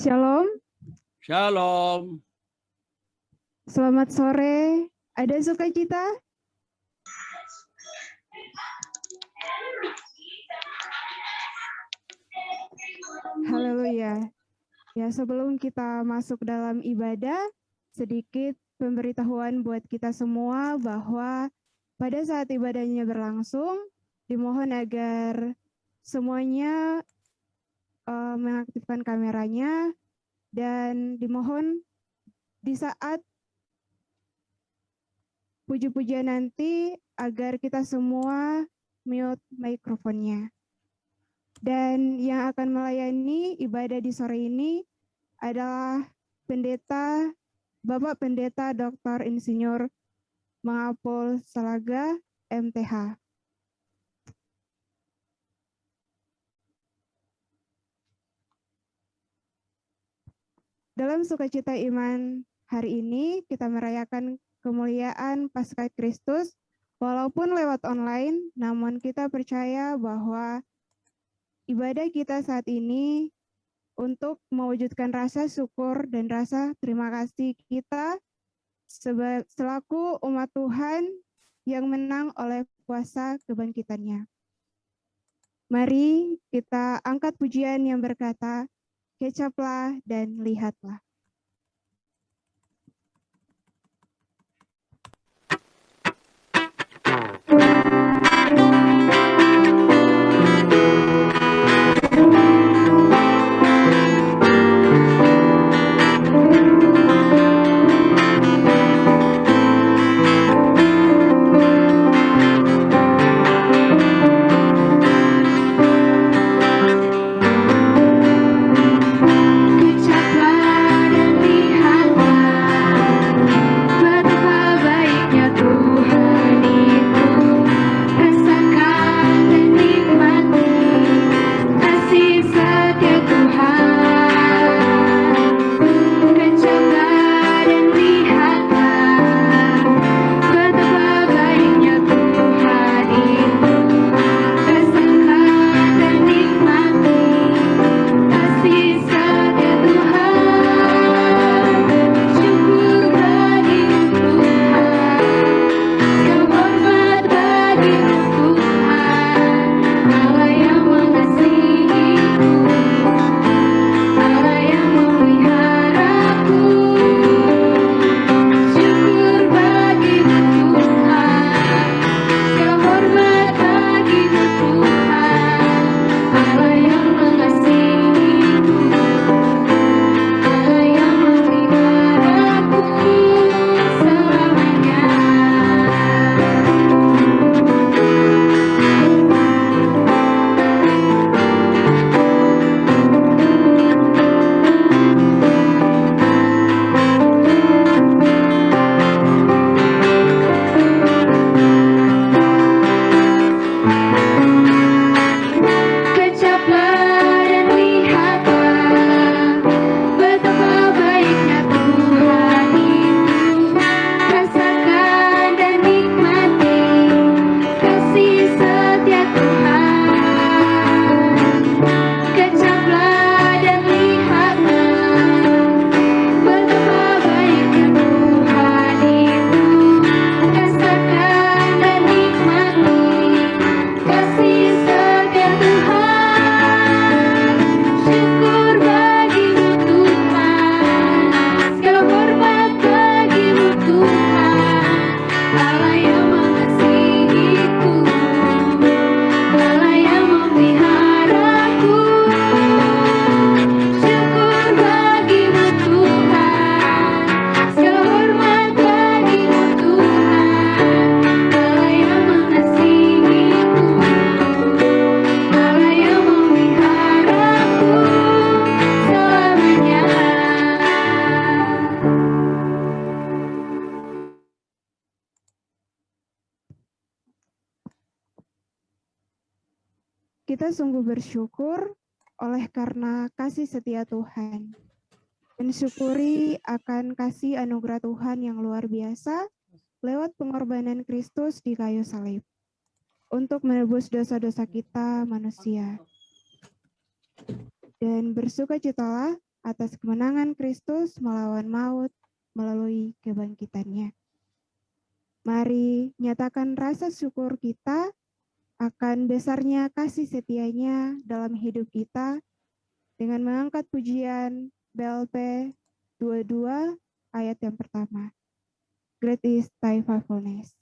Shalom, Shalom. selamat sore. Ada sukacita? Haleluya. Ya, sebelum kita masuk dalam ibadah, sedikit pemberitahuan buat kita semua bahwa pada saat ibadahnya berlangsung, dimohon agar semuanya mengaktifkan kameranya dan dimohon di saat puji-pujian nanti agar kita semua mute mikrofonnya. Dan yang akan melayani ibadah di sore ini adalah Bapak Pendeta Dr. Insinyur Mangapul Salaga, MTH. Dalam sukacita iman hari ini kita merayakan kemuliaan Paskah Kristus walaupun lewat online, namun kita percaya bahwa ibadah kita saat ini untuk mewujudkan rasa syukur dan rasa terima kasih kita selaku umat Tuhan yang menang oleh kuasa kebangkitannya. Mari kita angkat pujian yang berkata, kecaplah dan lihatlah. Kita sungguh bersyukur oleh karena kasih setia Tuhan. Mensyukuri akan kasih anugerah Tuhan yang luar biasa lewat pengorbanan Kristus di kayu salib untuk menebus dosa-dosa kita manusia. Dan bersukacitalah atas kemenangan Kristus melawan maut melalui kebangkitannya. Mari nyatakan rasa syukur kita akan besarnya kasih setianya dalam hidup kita dengan mengangkat pujian BLP 22 ayat yang pertama. Great is thy faithfulness.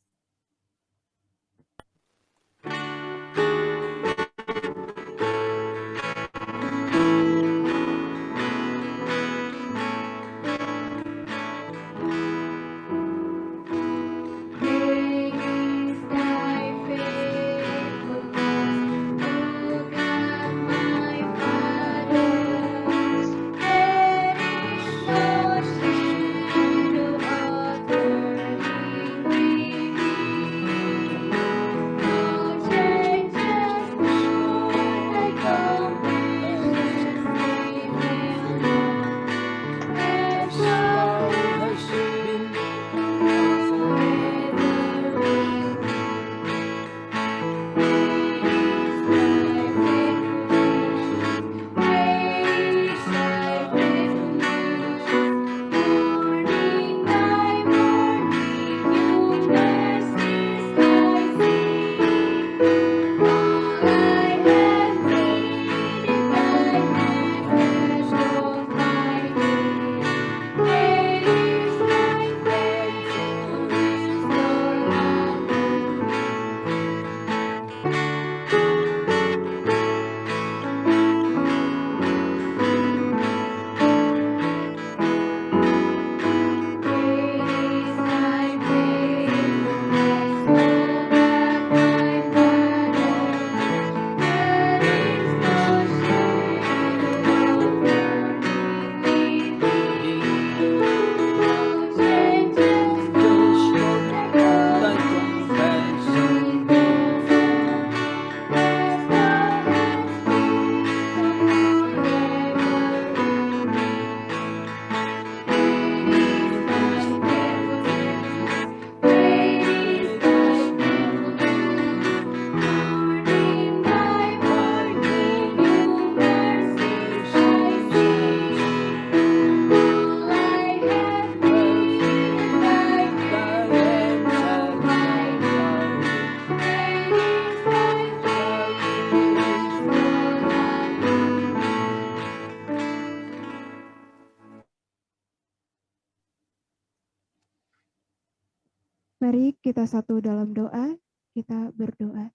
Mari kita satu dalam doa, kita berdoa.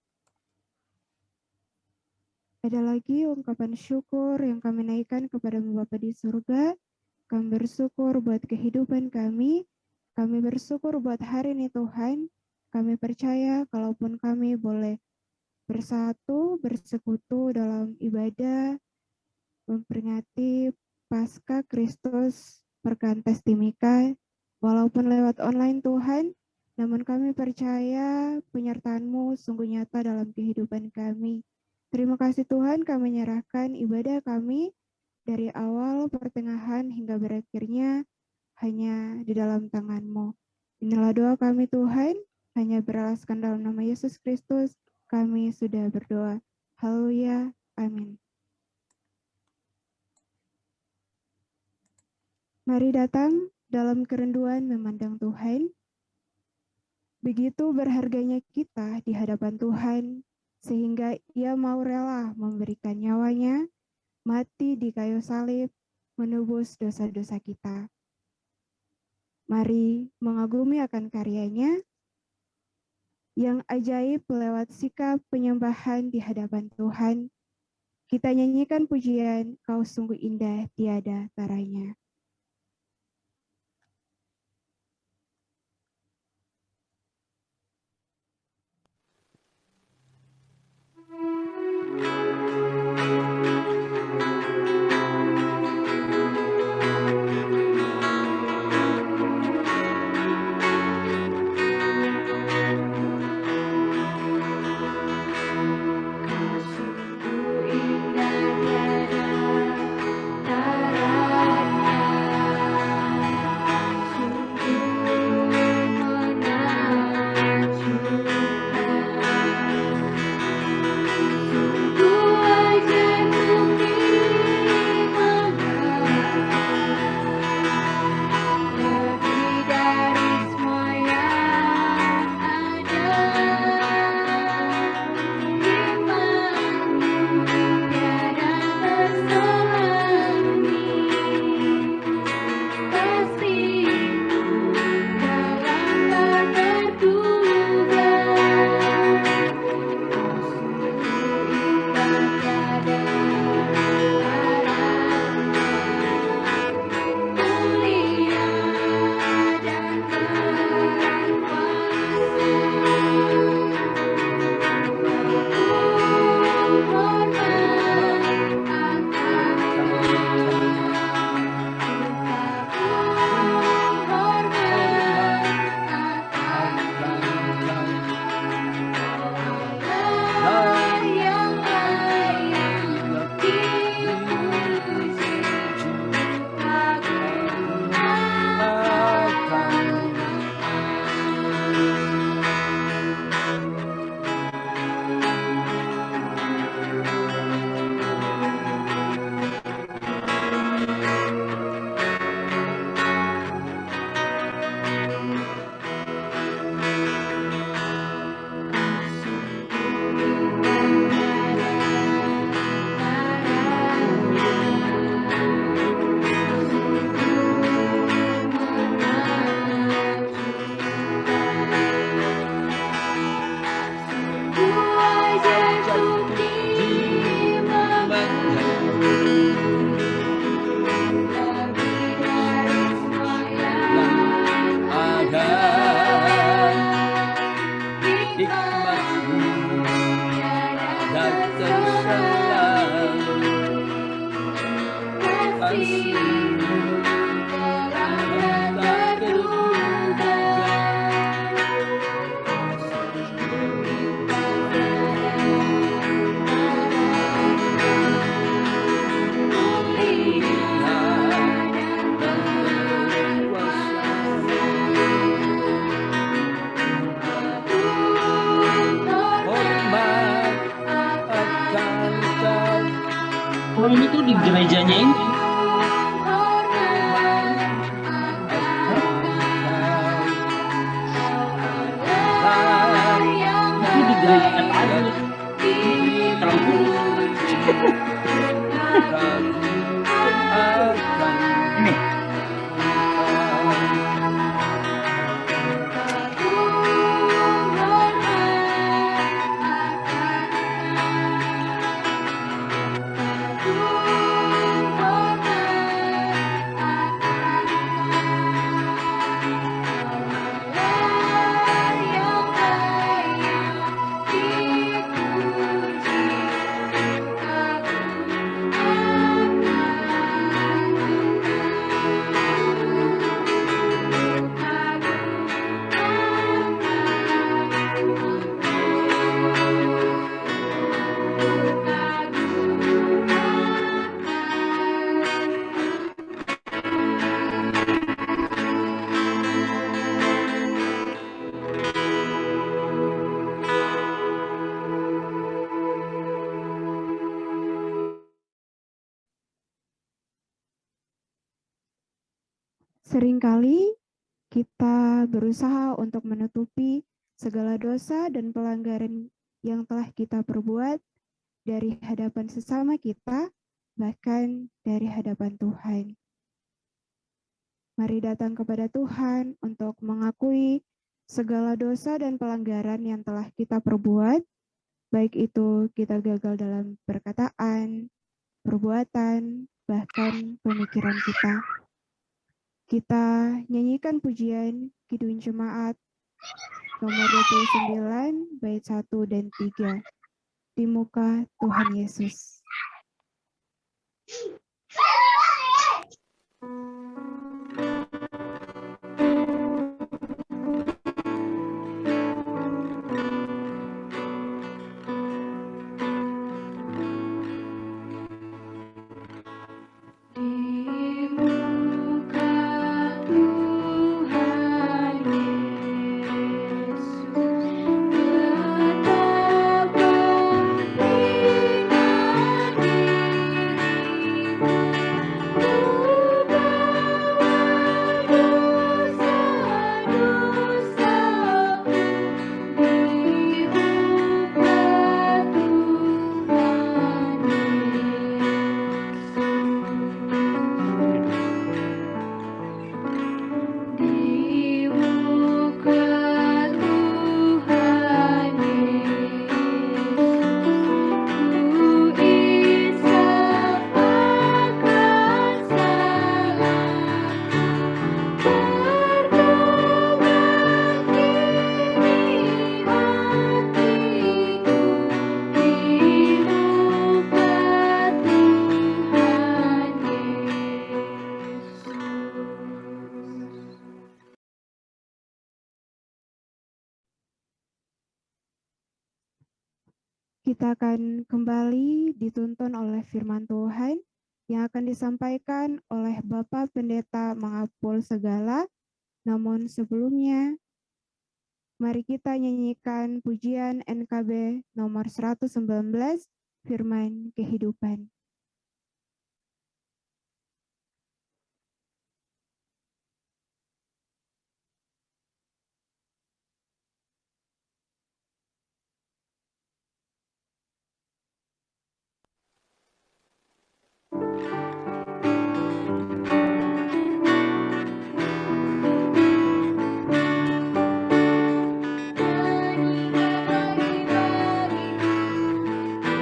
Ada lagi ungkapan syukur yang kami naikkan kepada Bapa di surga. Kami bersyukur buat kehidupan kami bersyukur buat hari ini Tuhan. Kami percaya kalaupun kami boleh bersatu, bersekutu dalam ibadah, memperingati Paskah Kristus Perkantas Timika, walaupun lewat online Tuhan, namun kami percaya penyertaan-Mu sungguh nyata dalam kehidupan kami. Terima kasih Tuhan, kami menyerahkan ibadah kami dari awal, pertengahan, hingga berakhirnya hanya di dalam tangan-Mu. Inilah doa kami Tuhan, hanya beralaskan dalam nama Yesus Kristus, kami sudah berdoa. Haleluya, amin. Mari datang dalam kerinduan memandang Tuhan. Begitu berharganya kita di hadapan Tuhan, sehingga Ia mau rela memberikan nyawanya, mati di kayu salib, menebus dosa-dosa kita. Mari mengagumi akan karyanya, yang ajaib lewat sikap penyembahan di hadapan Tuhan. Kita nyanyikan pujian, Kau sungguh indah tiada taranya. Taranya nyanyiin? Itu digerakan aja. Terlalu ini. Seringkali kita berusaha untuk menutupi segala dosa dan pelanggaran yang telah kita perbuat dari hadapan sesama kita, bahkan dari hadapan Tuhan. Mari datang kepada Tuhan untuk mengakui segala dosa dan pelanggaran yang telah kita perbuat, baik itu kita gagal dalam perkataan, perbuatan, bahkan pemikiran kita. Kita nyanyikan pujian Kidung Jemaat nomor 29, bait 1 dan 3. Di muka Tuhan Yesus. Kita akan kembali dituntun oleh firman Tuhan yang akan disampaikan oleh Bapak Pendeta Mangapul Segala. Namun sebelumnya, mari kita nyanyikan pujian NKB nomor 119, Firman Kehidupan. Bagi-bagi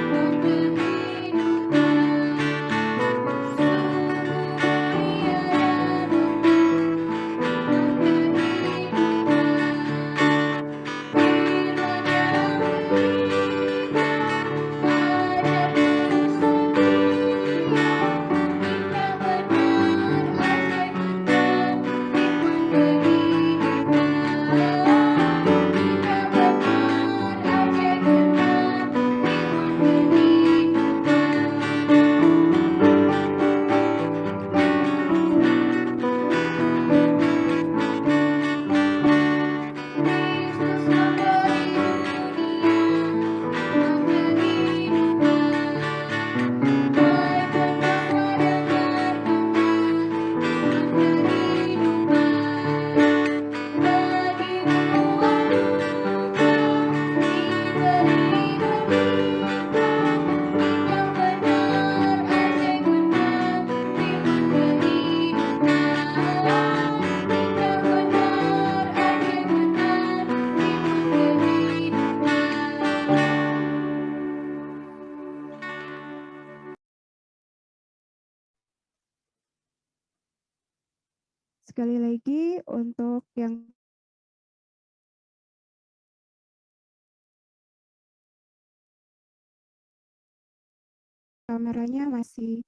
memberi hidupan sekali lagi untuk yang kameranya masih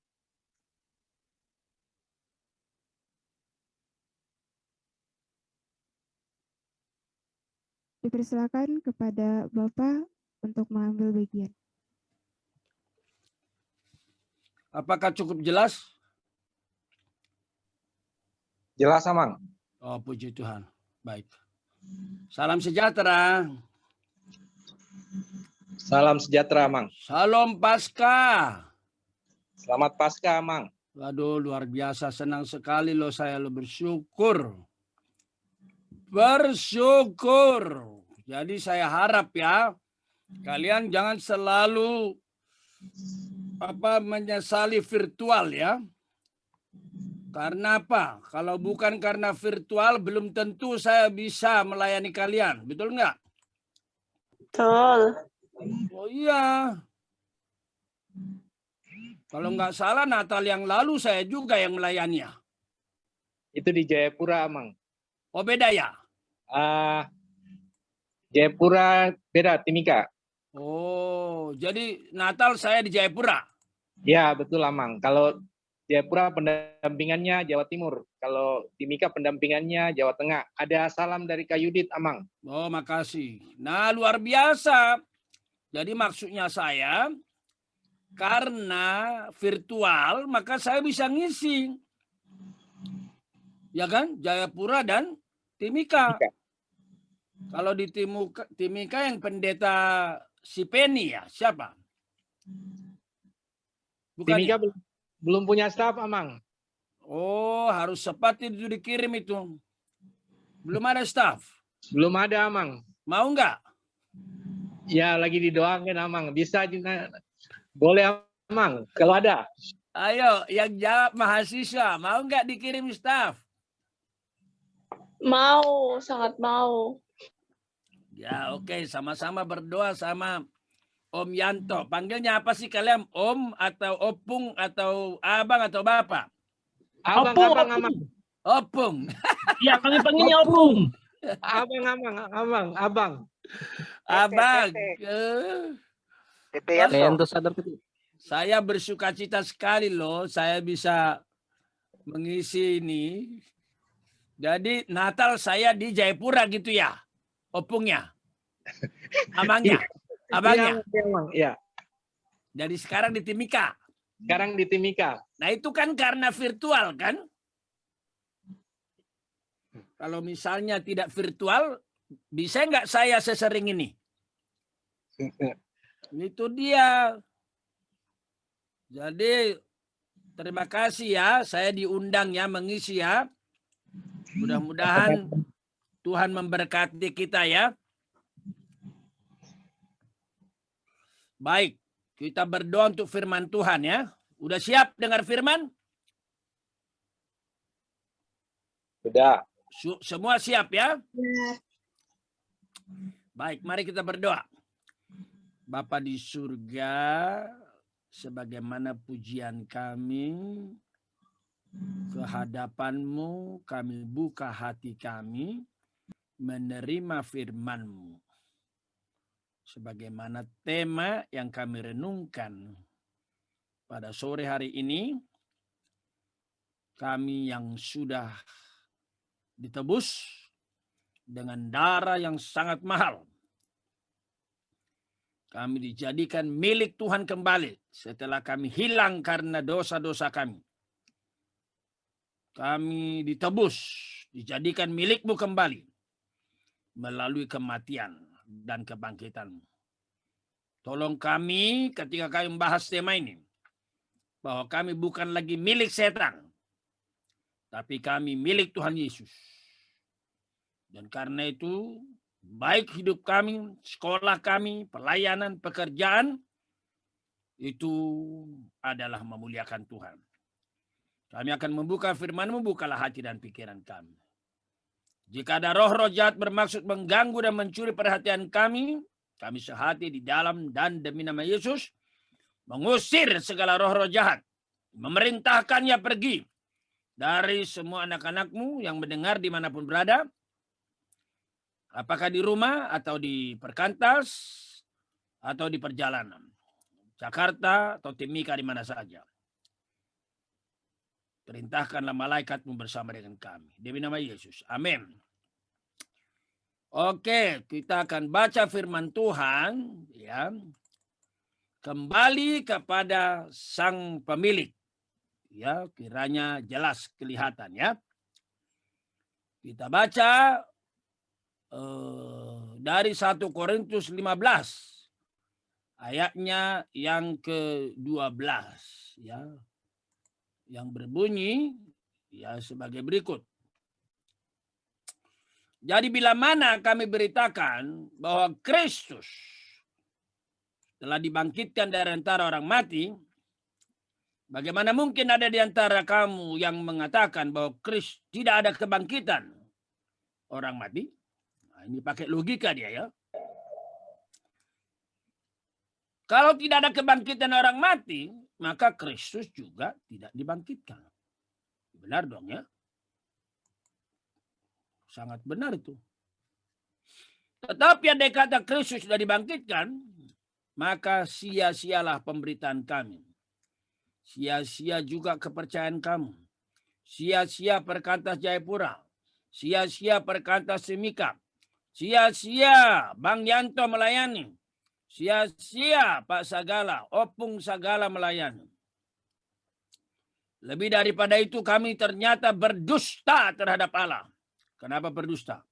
dipersilakan kepada Bapak untuk mengambil bagian. Apakah cukup jelas? Jelas, Amang. Oh, puji Tuhan. Baik. Salam sejahtera. Salam sejahtera, Amang. Salam Paskah. Selamat Paskah, Amang. Waduh, luar biasa. Senang sekali loh saya lo bersyukur. Bersyukur. Jadi saya harap ya, kalian jangan selalu menyesali virtual ya. Karena apa? Kalau bukan karena virtual, belum tentu saya bisa melayani kalian. Betul nggak? Betul. Oh iya. Kalau nggak salah, Natal yang lalu saya juga yang melayaninya. Itu di Jayapura, Amang. Oh beda ya? Jayapura beda, Timika. Oh, jadi Natal saya di Jayapura. Ya, betul, Amang. Kalau Jayapura pendampingannya Jawa Timur. Kalau Timika pendampingannya Jawa Tengah. Ada salam dari Kak Yudit, Amang. Oh, makasih. Nah, luar biasa. Jadi maksudnya saya, karena virtual, maka saya bisa ngisi. Ya kan? Jayapura dan Timika. Kalau di Timika yang pendeta si Penny ya, siapa? Bukan Timika ya? belum punya staf, Amang. Oh, harus cepat itu dikirim itu. Belum ada staff. Belum ada, Amang. Mau nggak? Ya, lagi didoakan, Amang. Bisa juga. Boleh, Amang. Kalau ada. Ayo, yang jawab mahasiswa. Mau nggak dikirim staff? Mau, sangat mau. Ya, oke. Sama-sama berdoa sama Om Yanto. Panggilnya apa sih kalian? Om atau Opung atau Abang atau Bapak? Abang, Opung, Abang, Opung. Amang. Opung. Iya, kami panggilnya Opung. Abang, Abang. Abang. Yanto sadar ketika. Saya bersukacita sekali loh. Saya bisa mengisi ini. Jadi Natal saya di Jayapura gitu ya? Opungnya? Amangnya? Abangnya? Iya. Jadi sekarang di Timika? Sekarang di Timika. Nah itu kan karena virtual kan? Kalau misalnya tidak virtual, bisa nggak saya sesering ini? Itu dia. Jadi terima kasih ya, saya diundang ya mengisi ya. Mudah-mudahan Tuhan memberkati kita ya. Baik, kita berdoa untuk firman Tuhan ya. Udah siap dengar firman? Sudah. Semua siap ya? Baik, mari kita berdoa. Bapa di surga, sebagaimana pujian kami kehadapan-Mu, kami buka hati kami menerima firman-Mu. Sebagaimana tema yang kami renungkan pada sore hari ini, kami yang sudah ditebus dengan darah yang sangat mahal, kami dijadikan milik Tuhan kembali setelah kami hilang karena dosa-dosa kami. Kami ditebus, dijadikan milik-Mu kembali melalui kematian dan kebangkitan-Mu. Tolong kami ketika kami membahas tema ini, bahwa kami bukan lagi milik setan, tapi kami milik Tuhan Yesus. Dan karena itu, baik hidup kami, sekolah kami, pelayanan, pekerjaan, itu adalah memuliakan Tuhan. Kami akan membuka firman-Mu, bukalah hati dan pikiran kami. Jika ada roh-roh jahat bermaksud mengganggu dan mencuri perhatian kami sehati di dalam dan demi nama Yesus, mengusir segala roh-roh jahat, memerintahkannya pergi, dari semua anak-anakmu yang mendengar dimanapun berada, apakah di rumah atau di perkantas atau di perjalanan, Jakarta atau Timika, di mana saja. Perintahkanlah malaikatmu bersama dengan kami. Demi nama Yesus. Amin. Oke, kita akan baca firman Tuhan, ya. Kembali kepada sang pemilik. Ya, kiranya jelas kelihatan, ya. Kita baca dari 1 Korintus 15 ayatnya yang ke-12, ya. Yang berbunyi ya sebagai berikut. Jadi bila mana kami beritakan bahwa Kristus telah dibangkitkan dari antara orang mati, bagaimana mungkin ada di antara kamu yang mengatakan bahwa Kristus tidak ada kebangkitan orang mati? Nah, ini pakai logika dia, ya. Kalau tidak ada kebangkitan orang mati, maka Kristus juga tidak dibangkitkan. Benar dong, ya? Sangat benar itu. Tetapi andai kata Kristus sudah dibangkitkan, maka sia-sialah pemberitaan kami. Sia-sia juga kepercayaan kamu. Sia-sia perkantas Jayapura. Sia-sia perkantas Timika. Sia-sia Bang Yanto melayani. Sia-sia Pak Sagala, Opung Sagala melayani. Lebih daripada itu kami ternyata berdusta terhadap Allah. Kenapa berdusta?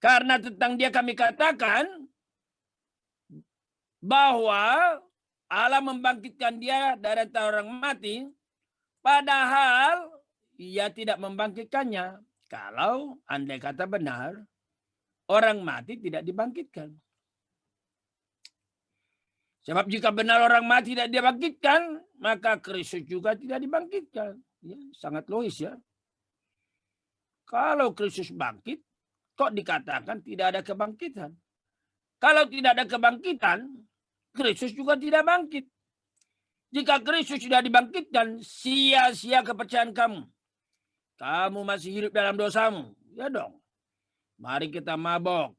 Karena tentang dia kami katakan bahwa Allah membangkitkan dia dari antara orang mati, padahal ia tidak membangkitkannya. Kalau andai kata benar, orang mati tidak dibangkitkan. Sebab jika benar orang mati tidak dibangkitkan, maka Kristus juga tidak dibangkitkan. Ya, sangat logis, ya. Kalau Kristus bangkit, kok dikatakan tidak ada kebangkitan? Kalau tidak ada kebangkitan, Kristus juga tidak bangkit. Jika Kristus sudah dibangkitkan, sia-sia kepercayaan kamu. Kamu masih hidup dalam dosamu. Ya dong. Mari kita mabok.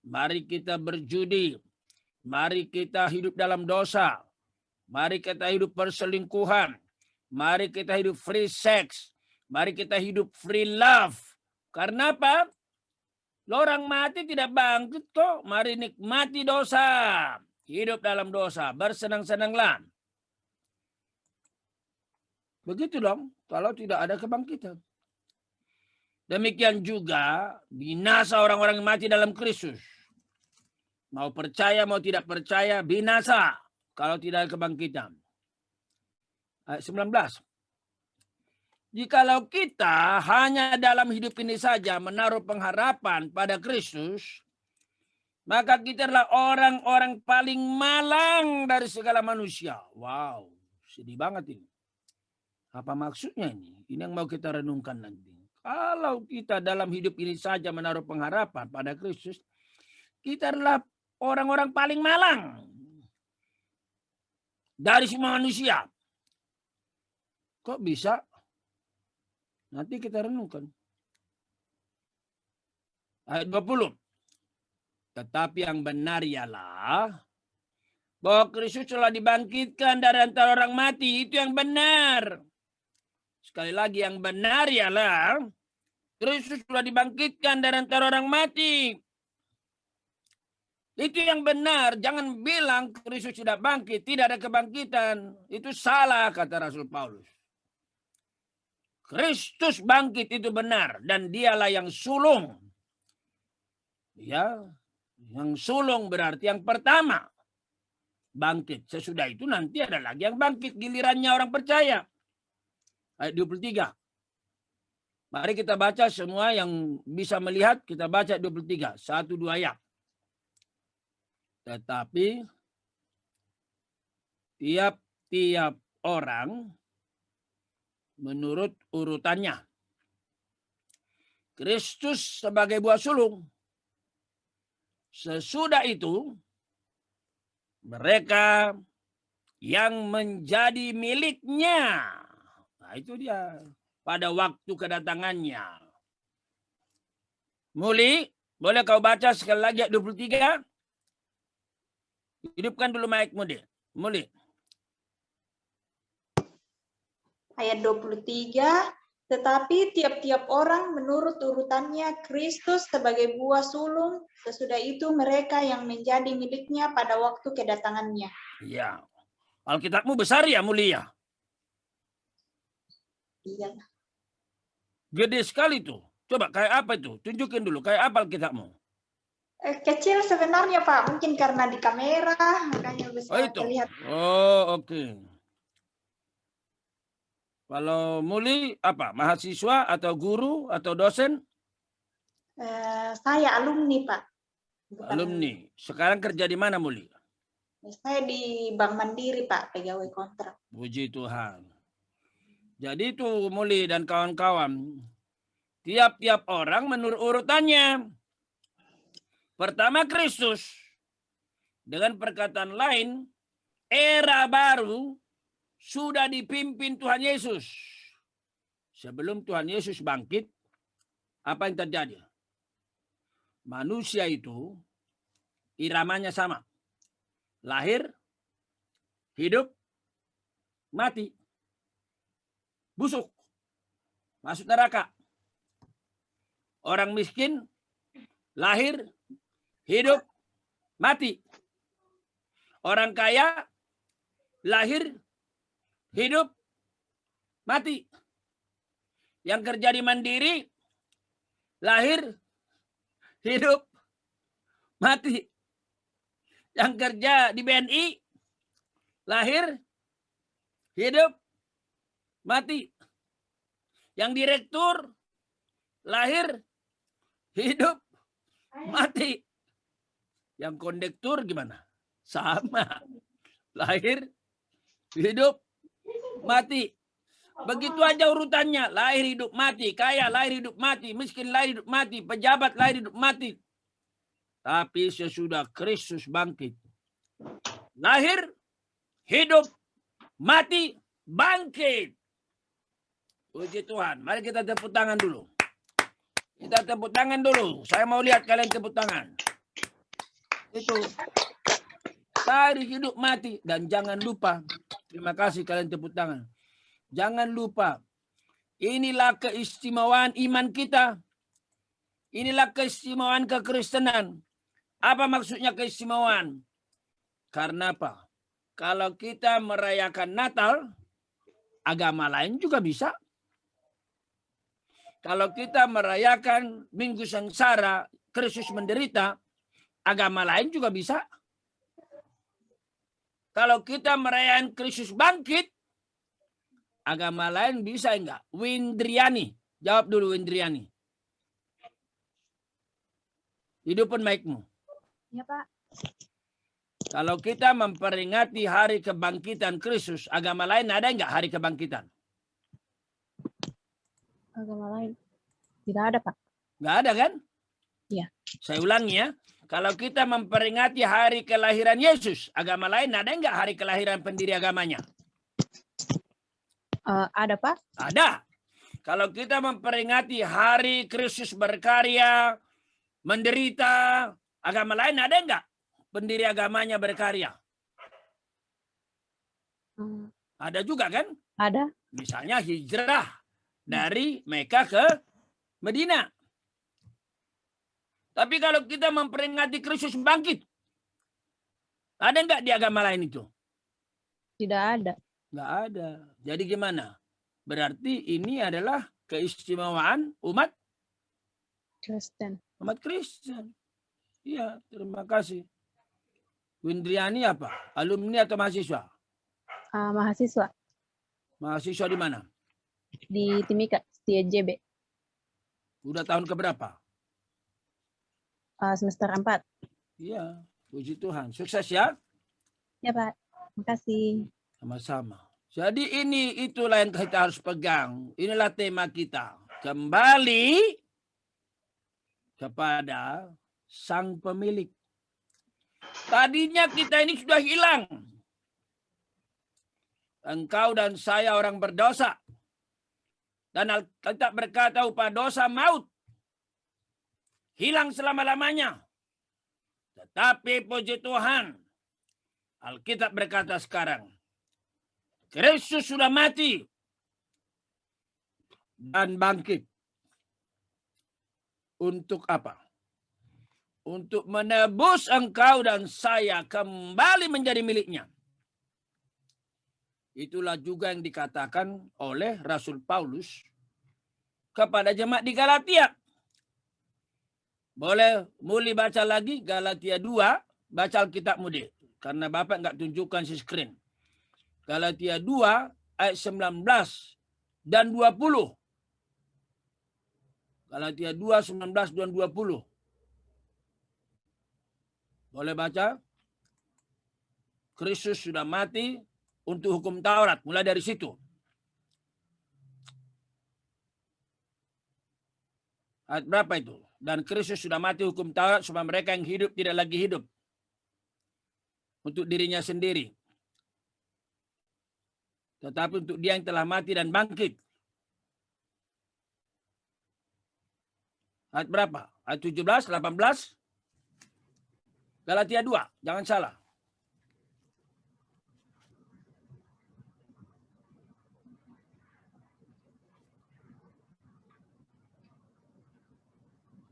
Mari kita berjudi. Mari kita hidup dalam dosa. Mari kita hidup perselingkuhan. Mari kita hidup free sex. Mari kita hidup free love. Karena apa? Orang mati tidak bangkit kok. Mari nikmati dosa. Hidup dalam dosa. Bersenang-senanglah. Begitu dong. Kalau tidak ada kebangkitan. Demikian juga binasa orang-orang yang mati dalam Kristus. Mau percaya, mau tidak percaya, binasa kalau tidak ada kebangkitan. Ayat 19. Jikalau kita hanya dalam hidup ini saja menaruh pengharapan pada Kristus, maka kita adalah orang-orang paling malang dari segala manusia. Wow, sedih banget ini. Apa maksudnya ini? Ini yang mau kita renungkan nanti. Kalau kita dalam hidup ini saja menaruh pengharapan pada Kristus, kita adalah orang-orang paling malang dari semua manusia. Kok bisa? Nanti kita renungkan. Ayat 20. Tetapi yang benar ialah bahwa Kristus telah dibangkitkan dari antara orang mati. Itu yang benar. Sekali lagi, yang benar ialah Kristus telah dibangkitkan dari antara orang mati. Itu yang benar. Jangan bilang Kristus tidak bangkit, tidak ada kebangkitan. Itu salah, kata Rasul Paulus. Kristus bangkit itu benar. Dan dialah yang sulung. Ya, yang sulung berarti yang pertama bangkit. Sesudah itu nanti ada lagi yang bangkit. Gilirannya orang percaya. Ayat 23. Mari kita baca semua yang bisa melihat. Kita baca 23. 1-2 ayat. Tetapi tiap-tiap orang menurut urutannya. Kristus sebagai buah sulung. Sesudah itu mereka yang menjadi miliknya. Nah itu dia. pada waktu kedatangannya. Muli, boleh kau baca sekali lagi ayat 23? Hidupkan dulu mic-mu, deh. Muli. Ayat 23, tetapi tiap-tiap orang menurut urutannya Kristus sebagai buah sulung, sesudah itu mereka yang menjadi miliknya pada waktu kedatangannya. Ya. Alkitabmu besar ya, mulia. Iya. Gede sekali tuh. Coba kayak apa itu? Tunjukin dulu kayak apa Alkitabmu. Kecil sebenarnya Pak, mungkin karena di kamera makanya bisa Oh itu. terlihat. Oh oke. Kalau Muli apa? Mahasiswa atau guru atau dosen? Saya alumni Pak. Bukan, Alumni. Sekarang kerja di mana Muli? saya di Bank Mandiri Pak, pegawai kontrak. Puji Tuhan. Jadi itu Muli dan kawan-kawan. Tiap-tiap orang menurut urutannya. Pertama Kristus. Dengan perkataan lain, era baru sudah dipimpin Tuhan Yesus. Sebelum Tuhan Yesus bangkit, apa yang terjadi? Manusia itu iramanya sama. Lahir, hidup, mati. Busuk. Masuk neraka. Orang miskin, lahir, hidup, mati. Orang kaya, lahir, hidup, mati. Yang kerja di Mandiri, lahir, hidup, mati. Yang kerja di BNI, lahir, hidup, mati. Yang direktur, lahir, hidup, mati. Yang kondektur gimana? Sama. Lahir, hidup, mati. Begitu aja urutannya. Lahir, hidup, mati. Kaya, lahir, hidup, mati. Miskin, lahir, hidup, mati. Pejabat, lahir, hidup, mati. Tapi sesudah Kristus bangkit. Lahir, hidup, mati, bangkit. Puji Tuhan. Mari kita tepuk tangan dulu. Kita tepuk tangan dulu. Saya mau lihat kalian tepuk tangan. Itu. Lahir, hidup, mati. Dan jangan lupa. Terima kasih kalian tepuk tangan. Jangan lupa, inilah keistimewaan iman kita. Inilah keistimewaan kekristenan. Apa maksudnya keistimewaan? Karena apa? Kalau kita merayakan Natal, agama lain juga bisa. Kalau kita merayakan Minggu Sengsara, Kristus menderita, agama lain juga bisa. Kalau kita merayakan Kristus bangkit, agama lain bisa enggak? Windriani. Jawab dulu Windriani. Hidupin mic-mu. Ya Pak. Kalau kita memperingati hari kebangkitan Kristus, agama lain ada enggak hari kebangkitan? Agama lain. Tidak ada, Pak. Enggak ada kan? Iya. Saya ulangi ya. Kalau kita memperingati hari kelahiran Yesus, agama lain ada enggak hari kelahiran pendiri agamanya? Ada, Pak. Ada. Kalau kita memperingati hari Kristus berkarya, menderita, agama lain ada enggak pendiri agamanya berkarya? Ada juga kan? Ada. Misalnya hijrah dari Mekah ke Medina. Tapi kalau kita memperingati Kristus bangkit, ada enggak di agama lain itu? Tidak ada. Enggak ada. Jadi gimana? Berarti ini adalah keistimewaan umat Kristen. Umat Kristen. Iya, terima kasih. Windriani apa? Alumni atau mahasiswa? Mahasiswa Mahasiswa di mana? di Timika, di JB. Udah tahun keberapa? Semester 4. Iya, puji Tuhan. Sukses ya. Ya, Pak. Terima kasih. Sama-sama. Jadi itulah yang kita harus pegang. Inilah tema kita. Kembali kepada sang pemilik. Tadinya kita ini sudah hilang. Engkau dan saya orang berdosa. Dan Alkitab berkata upah dosa maut. Hilang selama-lamanya. Tetapi puji Tuhan, Alkitab berkata sekarang, Kristus sudah mati dan bangkit. Untuk apa? Untuk menebus engkau dan saya kembali menjadi miliknya. Itulah juga yang dikatakan oleh Rasul Paulus kepada jemaat di Galatia. Boleh Muli baca lagi Galatia 2, baca Alkitab Mudi. Karena Bapak nggak tunjukkan si screen. Galatia 2 ayat 19 dan 20. Galatia 2, 19 dan 20. Boleh baca? Kristus sudah mati untuk hukum Taurat. Mulai dari situ. Ayat berapa itu? Dan Kristus sudah mati hukum Taurat supaya mereka yang hidup tidak lagi hidup untuk dirinya sendiri, tetapi untuk dia yang telah mati dan bangkit. Ayat berapa? Ayat 17, 18. Galatia 2, jangan salah.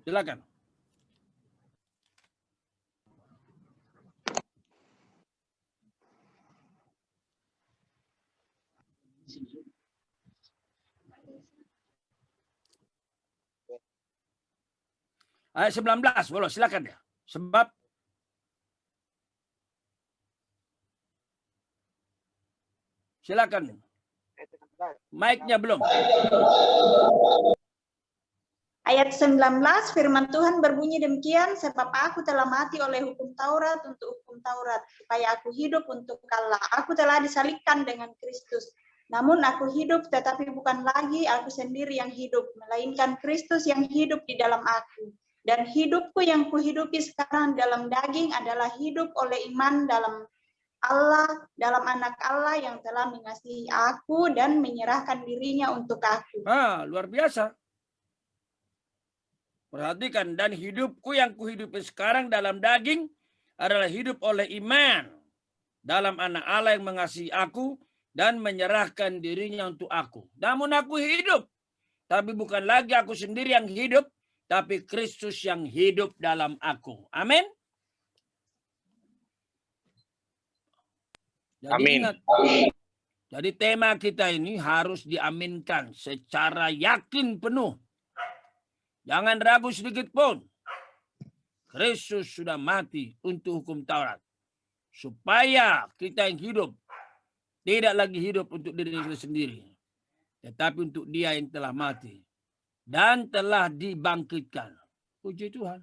Silakan. Ayat 19, boleh silakan ya. Sebab silakan. Mic-nya belum. Ayat 19, firman Tuhan berbunyi demikian, sebab aku telah mati oleh hukum Taurat untuk hukum Taurat, supaya aku hidup untuk Allah. Aku telah disalibkan dengan Kristus. Namun aku hidup, tetapi bukan lagi aku sendiri yang hidup, melainkan Kristus yang hidup di dalam aku. Dan hidupku yang kuhidupi sekarang dalam daging adalah hidup oleh iman dalam Allah, dalam anak Allah yang telah mengasihi aku dan menyerahkan dirinya untuk aku. Luar biasa. Perhatikan, dan hidupku yang kuhidupi sekarang dalam daging adalah hidup oleh iman dalam anak Allah yang mengasihi aku dan menyerahkan dirinya untuk aku. Namun aku hidup, tapi bukan lagi aku sendiri yang hidup, tapi Kristus yang hidup dalam aku. Amin. Jadi Amin. ingat, jadi tema kita ini harus diaminkan secara yakin penuh. Jangan ragu sedikit pun. Kristus sudah mati untuk hukum Taurat. Supaya kita yang hidup tidak lagi hidup untuk diri kita sendiri, tetapi untuk dia yang telah mati dan telah dibangkitkan. Puji Tuhan.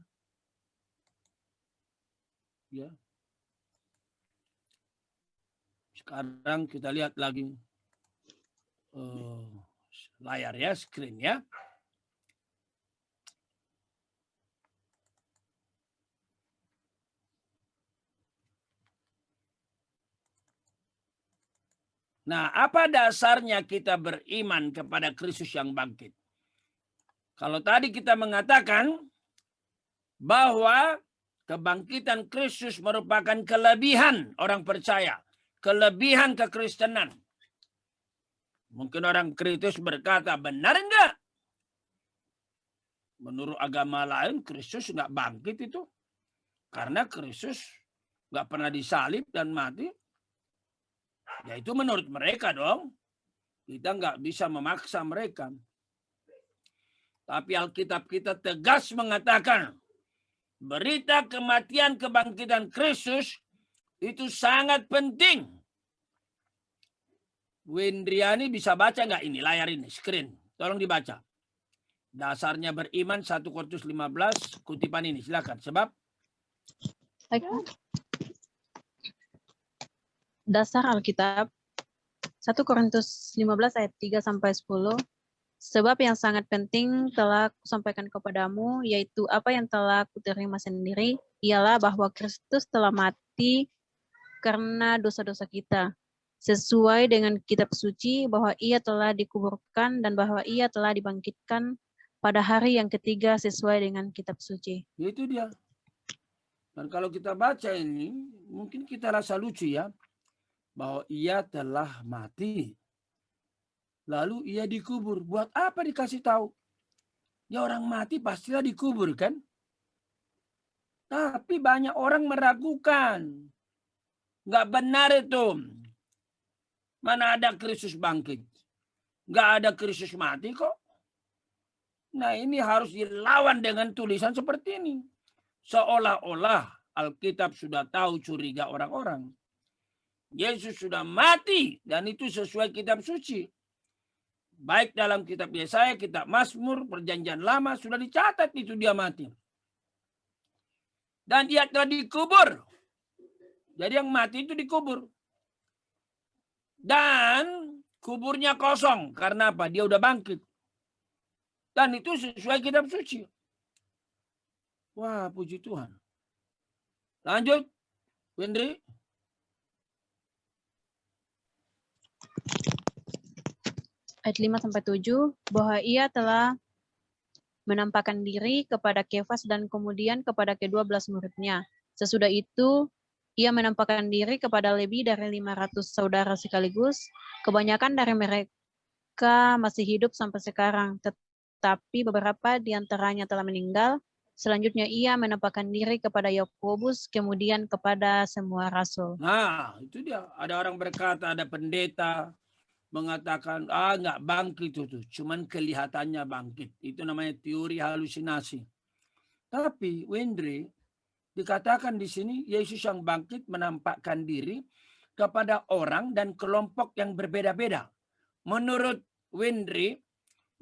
Ya. Sekarang kita lihat lagi layar ya, screen ya. Nah, apa dasarnya kita beriman kepada Kristus yang bangkit? Kalau tadi kita mengatakan bahwa kebangkitan Kristus merupakan kelebihan orang percaya, kelebihan kekristenan. Mungkin orang kritis berkata, benar enggak? Menurut agama lain, Kristus enggak bangkit itu. Karena Kristus enggak pernah disalib dan mati. Ya itu menurut mereka dong. Kita nggak bisa memaksa mereka. Tapi Alkitab kita tegas mengatakan berita kematian kebangkitan Kristus itu sangat penting. Windriani bisa baca nggak ini layar ini, screen? Tolong dibaca. Dasarnya beriman 1 Korintus 15, kutipan ini silakan. Sebab Dasar Alkitab 1 Korintus 15 ayat 3 sampai 10. Sebab yang sangat penting telah kusampaikan kepadamu, yaitu apa yang telah kuterima sendiri, ialah bahwa Kristus telah mati karena dosa-dosa kita, sesuai dengan kitab suci bahwa ia telah dikuburkan dan bahwa ia telah dibangkitkan pada hari yang ketiga sesuai dengan kitab suci. Itu dia. Dan kalau kita baca ini, mungkin kita rasa lucu ya, bahwa ia telah mati. Lalu ia dikubur. Buat apa dikasih tahu? Ya orang mati pastilah dikubur kan? Tapi banyak orang meragukan. Nggak benar itu. Mana ada Kristus bangkit? Nggak ada Kristus mati kok. Nah ini harus dilawan dengan tulisan seperti ini. Seolah-olah Alkitab sudah tahu curiga orang-orang. Yesus sudah mati dan itu sesuai kitab suci. Baik dalam kitab Yesaya, kitab Mazmur, perjanjian lama sudah dicatat itu dia mati. Dan dia telah dikubur. Jadi yang mati itu dikubur. Dan kuburnya kosong. Karena apa? Dia udah bangkit. Dan itu sesuai kitab suci. Wah, puji Tuhan. Lanjut, Wendri. Ayat 5-7, bahwa ia telah menampakkan diri kepada Kefas dan kemudian kepada ke-12 muridnya. Sesudah itu, ia menampakkan diri kepada lebih dari 500 saudara sekaligus. Kebanyakan dari mereka masih hidup sampai sekarang, tetapi beberapa di antaranya telah meninggal. Selanjutnya ia menampakkan diri kepada Yakobus, kemudian kepada semua rasul. Nah, itu dia. Ada orang berkata, ada pendeta mengatakan, nggak bangkit itu. Cuman kelihatannya bangkit. Itu namanya teori halusinasi. Tapi, Wendri, dikatakan di sini, Yesus yang bangkit menampakkan diri kepada orang dan kelompok yang berbeda-beda. Menurut Wendri,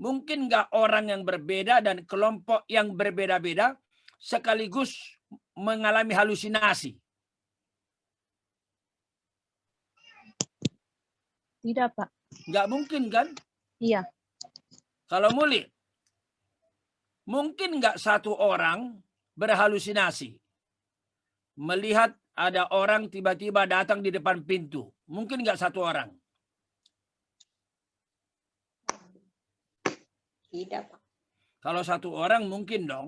mungkin nggak orang yang berbeda dan kelompok yang berbeda-beda sekaligus mengalami halusinasi? Tidak, Pak. Nggak mungkin kan? Iya. Kalau Muli, mungkin nggak satu orang berhalusinasi melihat ada orang tiba-tiba datang di depan pintu? Mungkin nggak satu orang? Tidak, Pak. Kalau satu orang mungkin dong.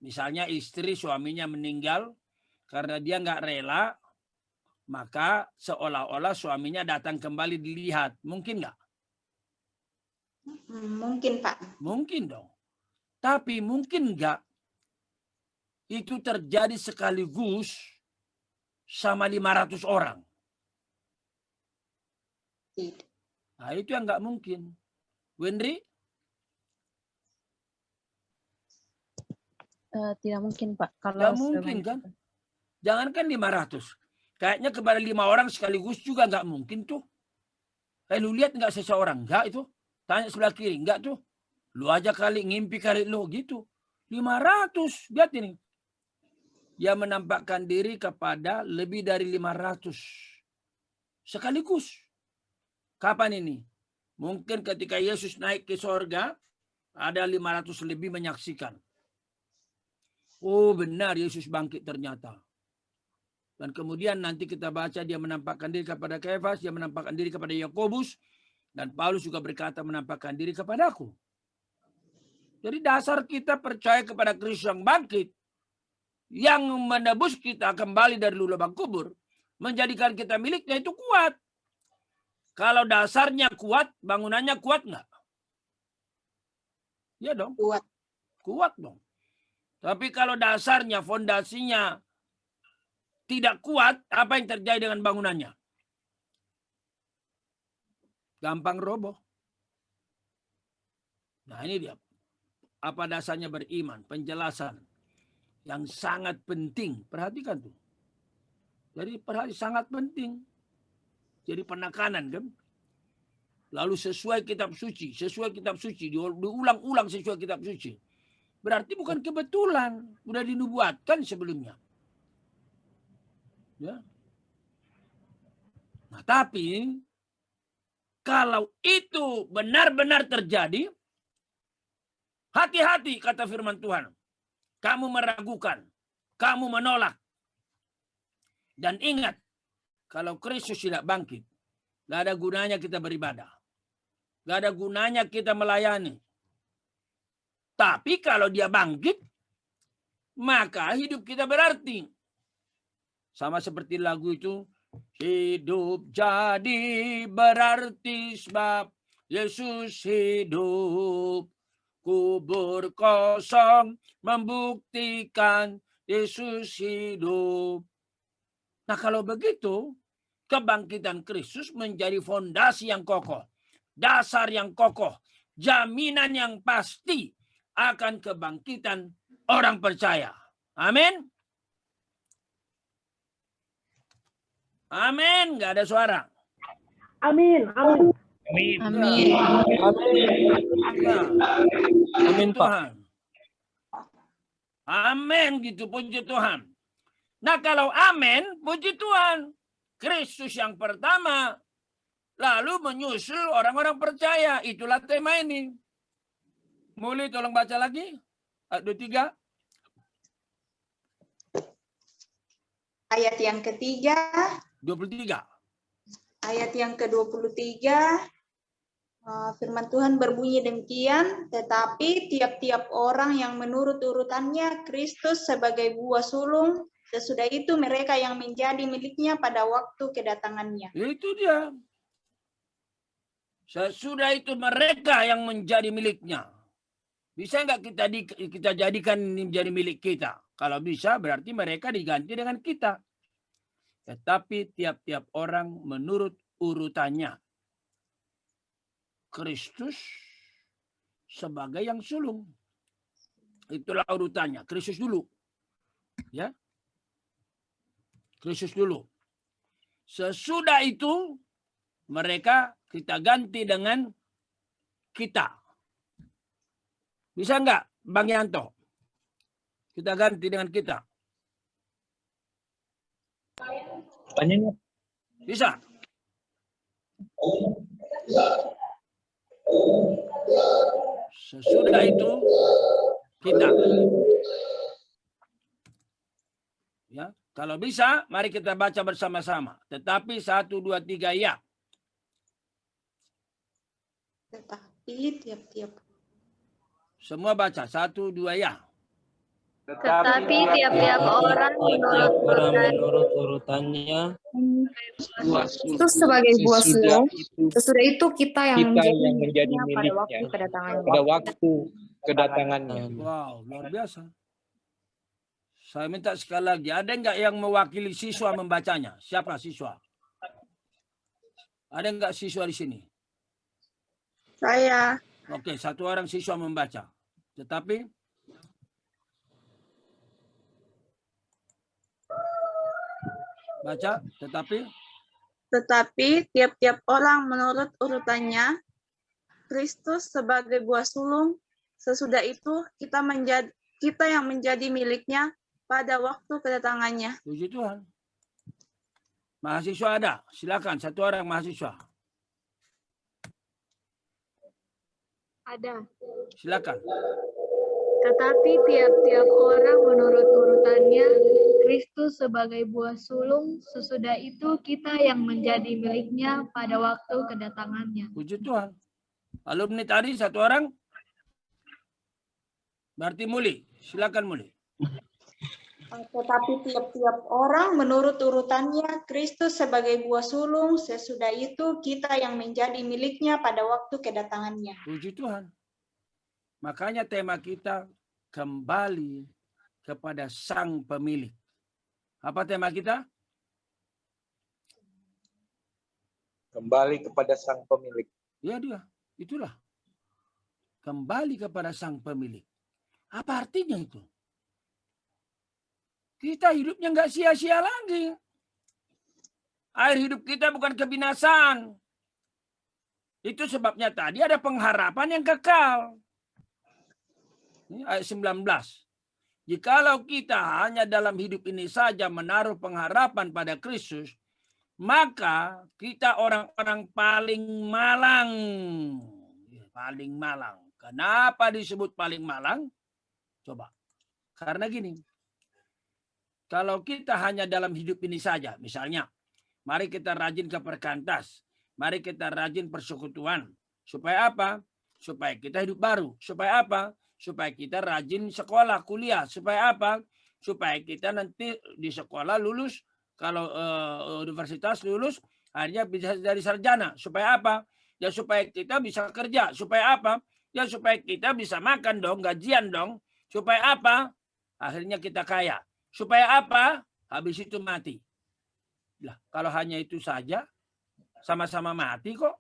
Misalnya istri suaminya meninggal karena dia nggak rela, maka seolah-olah suaminya datang kembali dilihat. Mungkin nggak? Mungkin, Pak. Mungkin dong. Tapi mungkin nggak itu terjadi sekaligus sama 500 orang? Tidak. Nah itu yang nggak mungkin. Wendri? Tidak mungkin, Pak. Kalau Nggak mungkin kan? Jangankan 500. Kayaknya kepada 5 orang sekaligus juga nggak mungkin tuh. Lu lihat nggak seseorang? Nggak itu. Tanya sebelah kiri. Nggak tuh. Lu aja kali ngimpi kali lu gitu. 500. Lihat ini. Dia menampakkan diri kepada lebih dari 500. Sekaligus. Kapan ini? Mungkin ketika Yesus naik ke sorga, ada 500 lebih menyaksikan. Oh benar Yesus bangkit ternyata. Dan kemudian nanti kita baca dia menampakkan diri kepada Kefas, dia menampakkan diri kepada Yakobus, dan Paulus juga berkata menampakkan diri kepadaku. Jadi dasar kita percaya kepada Kristus yang bangkit, yang menebus kita kembali dari lubang kubur, menjadikan kita miliknya itu kuat. Kalau dasarnya kuat, bangunannya kuat nggak? Ya dong. Kuat. Kuat dong. Tapi kalau dasarnya, fondasinya tidak kuat, apa yang terjadi dengan bangunannya? Gampang roboh. Nah ini dia. Apa dasarnya beriman? Penjelasan yang sangat penting. Perhatikan tuh. Jadi sangat penting. Jadi penekanan kan. Lalu sesuai kitab suci. Sesuai kitab suci. Diulang-ulang sesuai kitab suci. Berarti bukan kebetulan. Sudah dinubuatkan sebelumnya. Ya. Nah, tapi kalau itu benar-benar terjadi, hati-hati kata firman Tuhan. Kamu meragukan, kamu menolak. Dan ingat, Kalau Kristus tidak bangkit, nggak ada gunanya kita beribadah. Nggak ada gunanya kita melayani. Tapi kalau dia bangkit, maka hidup kita berarti. Sama seperti lagu itu. Hidup jadi berarti sebab Yesus hidup. Kubur kosong membuktikan Yesus hidup. Nah kalau begitu, kebangkitan Kristus menjadi fondasi yang kokoh. Dasar yang kokoh. Jaminan yang pasti akan kebangkitan orang percaya. Amin. Amin. Nggak ada suara. Amin. Amin. Amin. Amin. Nah, Amin, Pak. Tuhan. Amin gitu, puji Tuhan. Nah kalau amin, puji Tuhan. Kristus yang pertama, lalu menyusul orang-orang percaya. Itulah tema ini. Mulai tolong baca lagi. Ayat 23. Ayat yang ketiga, 23. ayat yang ke-23, firman Tuhan berbunyi demikian, tetapi tiap-tiap orang yang menurut urutannya Kristus sebagai buah sulung, sesudah itu mereka yang menjadi miliknya pada waktu kedatangannya. Itu dia. Sesudah itu mereka yang menjadi miliknya. Bisa nggak kita jadikan ini menjadi milik kita? Kalau bisa berarti mereka diganti dengan kita. Tetapi tiap-tiap orang menurut urutannya. Kristus sebagai yang sulung. Itulah urutannya. Kristus dulu. Ya. Kristus dulu. Sesudah itu mereka kita ganti dengan kita. Bisa enggak Bang Yanto? Kita ganti dengan kita. Tanya Bisa? Sesudah itu kita. Ya, kalau bisa mari kita baca bersama-sama. Tetapi 1, 2, 3 ya. Tetapi tiap-tiap Semua baca 1, 2 ya. Tetapi tiap-tiap orang menurut urutannya. itu sebagai buah sulung. itu Sesudah itu kita yang menjadi pada miliknya waktu kedatangannya. pada waktu kedatangannya. Wow, luar biasa. Saya minta sekali lagi, ada enggak yang mewakili siswa membacanya? Siapa siswa? Ada enggak siswa di sini? saya Oke, satu orang siswa membaca. Tetapi baca, tetapi tiap-tiap orang menurut urutannya Kristus sebagai buah sulung, sesudah itu kita yang menjadi miliknya pada waktu kedatangannya. puji Tuhan. Mahasiswa ada? Silakan, satu orang mahasiswa. Ada. Silakan. Tetapi tiap-tiap orang menurut urutannya Kristus sebagai buah sulung, sesudah itu kita yang menjadi miliknya pada waktu kedatangannya. Puji Tuhan. Alumni tadi satu orang? Berarti Muli. Silakan Muli. Tetapi tiap-tiap orang menurut urutannya Kristus sebagai buah sulung, sesudah itu kita yang menjadi miliknya pada waktu kedatangannya. Puji Tuhan. Makanya tema kita kembali kepada sang pemilik. Apa tema kita? Kembali kepada sang pemilik. Ya dia, itulah. Kembali kepada sang pemilik. Apa artinya itu? Kita hidupnya nggak sia-sia lagi. Air hidup kita bukan kebinasaan. Itu sebabnya tadi ada pengharapan yang kekal. Ini ayat 19. Jikalau kita hanya dalam hidup ini saja menaruh pengharapan pada Kristus, maka kita orang-orang paling malang. Paling malang. Kenapa disebut paling malang? Coba. Karena gini. Kalau kita hanya dalam hidup ini saja, misalnya, Mari kita rajin ke perkantas. Mari kita rajin persekutuan. Supaya apa? Supaya kita hidup baru. Supaya apa? Supaya kita rajin sekolah, kuliah. Supaya apa? Supaya kita nanti di sekolah lulus. Kalau universitas lulus, akhirnya bisa jadi sarjana. Supaya apa? Ya supaya kita bisa kerja. Supaya apa? Ya supaya kita bisa makan dong, gajian dong. Supaya apa? Akhirnya kita kaya. Supaya apa? Habis itu mati. Lah, kalau hanya itu saja, sama-sama mati kok.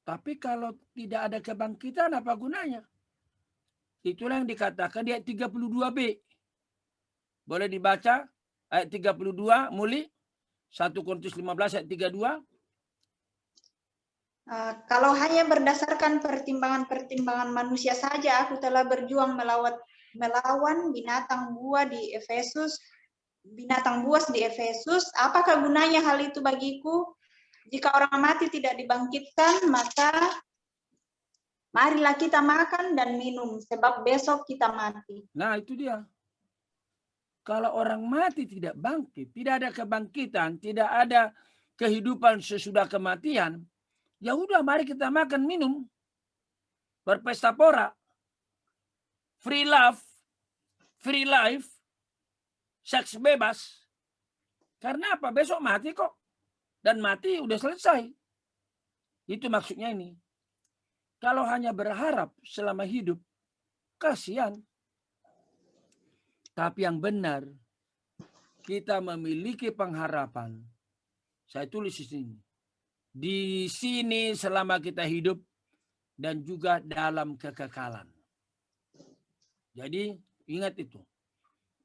Tapi kalau tidak ada kebangkitan, apa gunanya? Itulah yang dikatakan di ayat 32b. Boleh dibaca ayat 32, Muli. 1 Korintus 15 ayat 32. Kalau hanya berdasarkan pertimbangan-pertimbangan manusia saja, aku telah berjuang melawan binatang buas di Efesus. Apakah gunanya hal itu bagiku? Jika orang mati tidak dibangkitkan, maka marilah kita makan dan minum, sebab besok kita mati. Nah, itu dia. Kalau orang mati tidak bangkit, tidak ada kebangkitan, tidak ada kehidupan sesudah kematian, ya udah mari kita makan, minum, berpesta pora, free love, free life, seks bebas. Karena apa? Besok mati kok. Dan mati udah selesai. Itu maksudnya ini. Kalau hanya berharap selama hidup, kasihan. Tapi yang benar, kita memiliki pengharapan. Saya tulis di sini. Di sini selama kita hidup dan juga dalam kekekalan. Jadi ingat itu.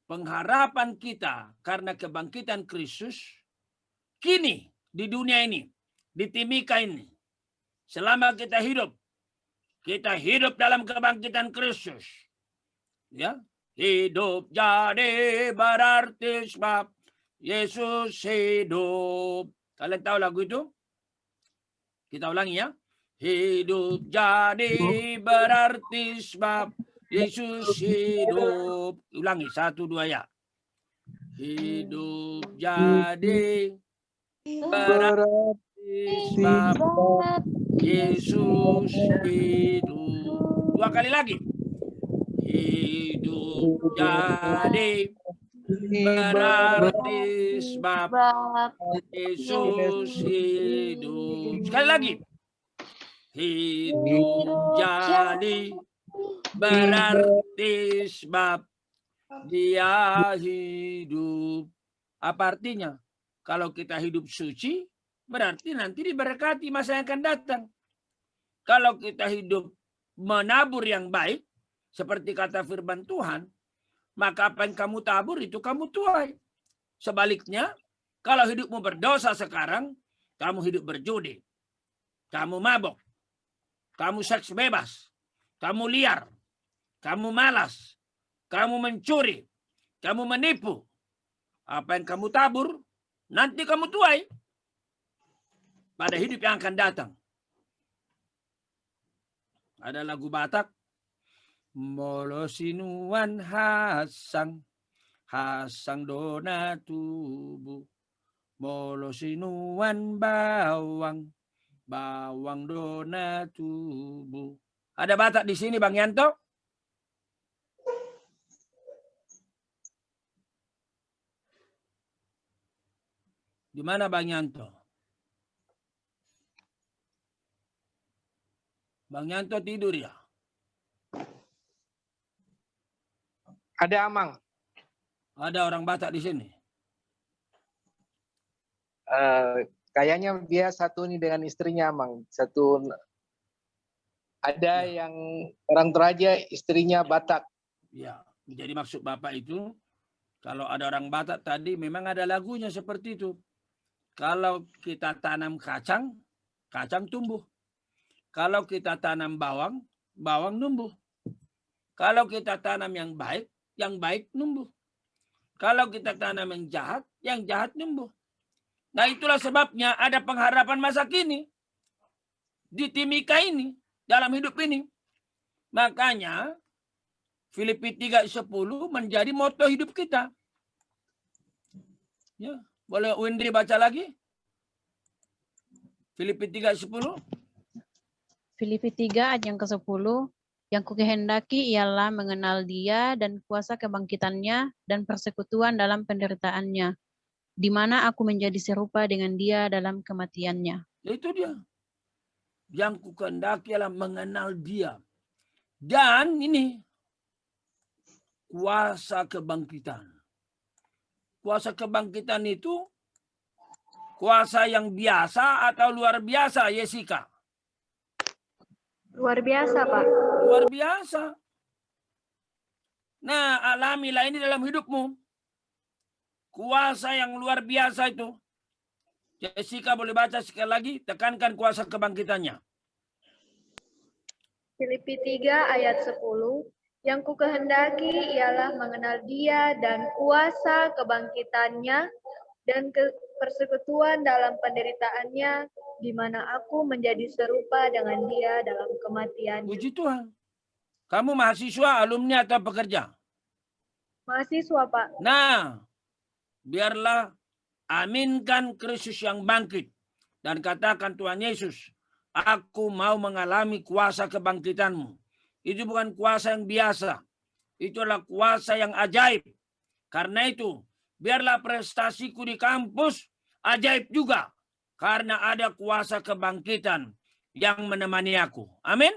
Pengharapan kita karena kebangkitan Kristus kini di dunia ini, di timika ini. Selama kita hidup dalam kebangkitan Kristus. Ya, hidup jadi berarti sebab Yesus hidup. Kalian tahu lagu itu? Kita ulangi ya. Hidup jadi berarti sebab Yesus hidup. Ulangi, 1, 2 ya. Hidup jadi berarti sebab Yesus hidup. 2 kali lagi. Hidup jadi berarti sebab Yesus hidup. Sekali lagi. Hidup jadi berarti sebab Dia hidup. Apa artinya? Kalau kita hidup suci, berarti nanti diberkati masa yang akan datang. Kalau kita hidup menabur yang baik, seperti kata firman Tuhan, maka apa yang kamu tabur itu kamu tuai. Sebaliknya, kalau hidupmu berdosa sekarang, kamu hidup berjudi, kamu mabok, kamu seks bebas, kamu liar, kamu malas, kamu mencuri, kamu menipu. Apa yang kamu tabur, nanti kamu tuai pada hidup yang akan datang. Ada lagu Batak. Molosinuan hasang dona tubuh. Molosinuan bawang dona tubuh. Ada Batak di sini, Bang Yanto? Di mana Bang Yanto? Bang Yanto tidur ya? Ada Amang. Ada orang Batak di sini? Kayaknya dia satu nih dengan istrinya Amang. Ada yang orang Toraja, istrinya Batak. Ya, jadi maksud Bapak itu, kalau ada orang Batak tadi memang ada lagunya seperti itu. Kalau kita tanam kacang, kacang tumbuh. Kalau kita tanam bawang, bawang numbuh. Kalau kita tanam yang baik numbuh. Kalau kita tanam yang jahat numbuh. Nah, itulah sebabnya ada pengharapan masa kini. Di timika ini, dalam hidup ini. Makanya, Filipi 3:10 menjadi moto hidup kita. Ya, boleh Windri baca lagi? Filipi 3:10. Filipi 3 ayat yang ke-10. Yang kukehendaki ialah mengenal Dia dan kuasa kebangkitannya dan persekutuan dalam penderitaannya, di mana aku menjadi serupa dengan Dia dalam kematiannya. Itu dia. Yang kukehendaki ialah mengenal Dia. Dan ini kuasa kebangkitan. Kuasa kebangkitan itu kuasa yang biasa atau luar biasa, Jessica? Luar biasa, Pak. Luar biasa. Nah, alamilah ini dalam hidupmu. Kuasa yang luar biasa itu. Jessica boleh baca sekali lagi, tekankan kuasa kebangkitannya. Filipi 3 ayat 10. Yang kukehendaki ialah mengenal Dia dan kuasa kebangkitannya dan persekutuan dalam penderitaannya, di mana aku menjadi serupa dengan Dia dalam kematiannya. Puji Tuhan. Kamu mahasiswa, alumni atau pekerja? Mahasiswa, Pak. Nah, biarlah aminkan Kristus yang bangkit. Dan katakan, Tuhan Yesus, aku mau mengalami kuasa kebangkitanmu. Itu bukan kuasa yang biasa. Itu adalah kuasa yang ajaib. Karena itu, biarlah prestasiku di kampus ajaib juga. Karena ada kuasa kebangkitan yang menemani aku. Amin?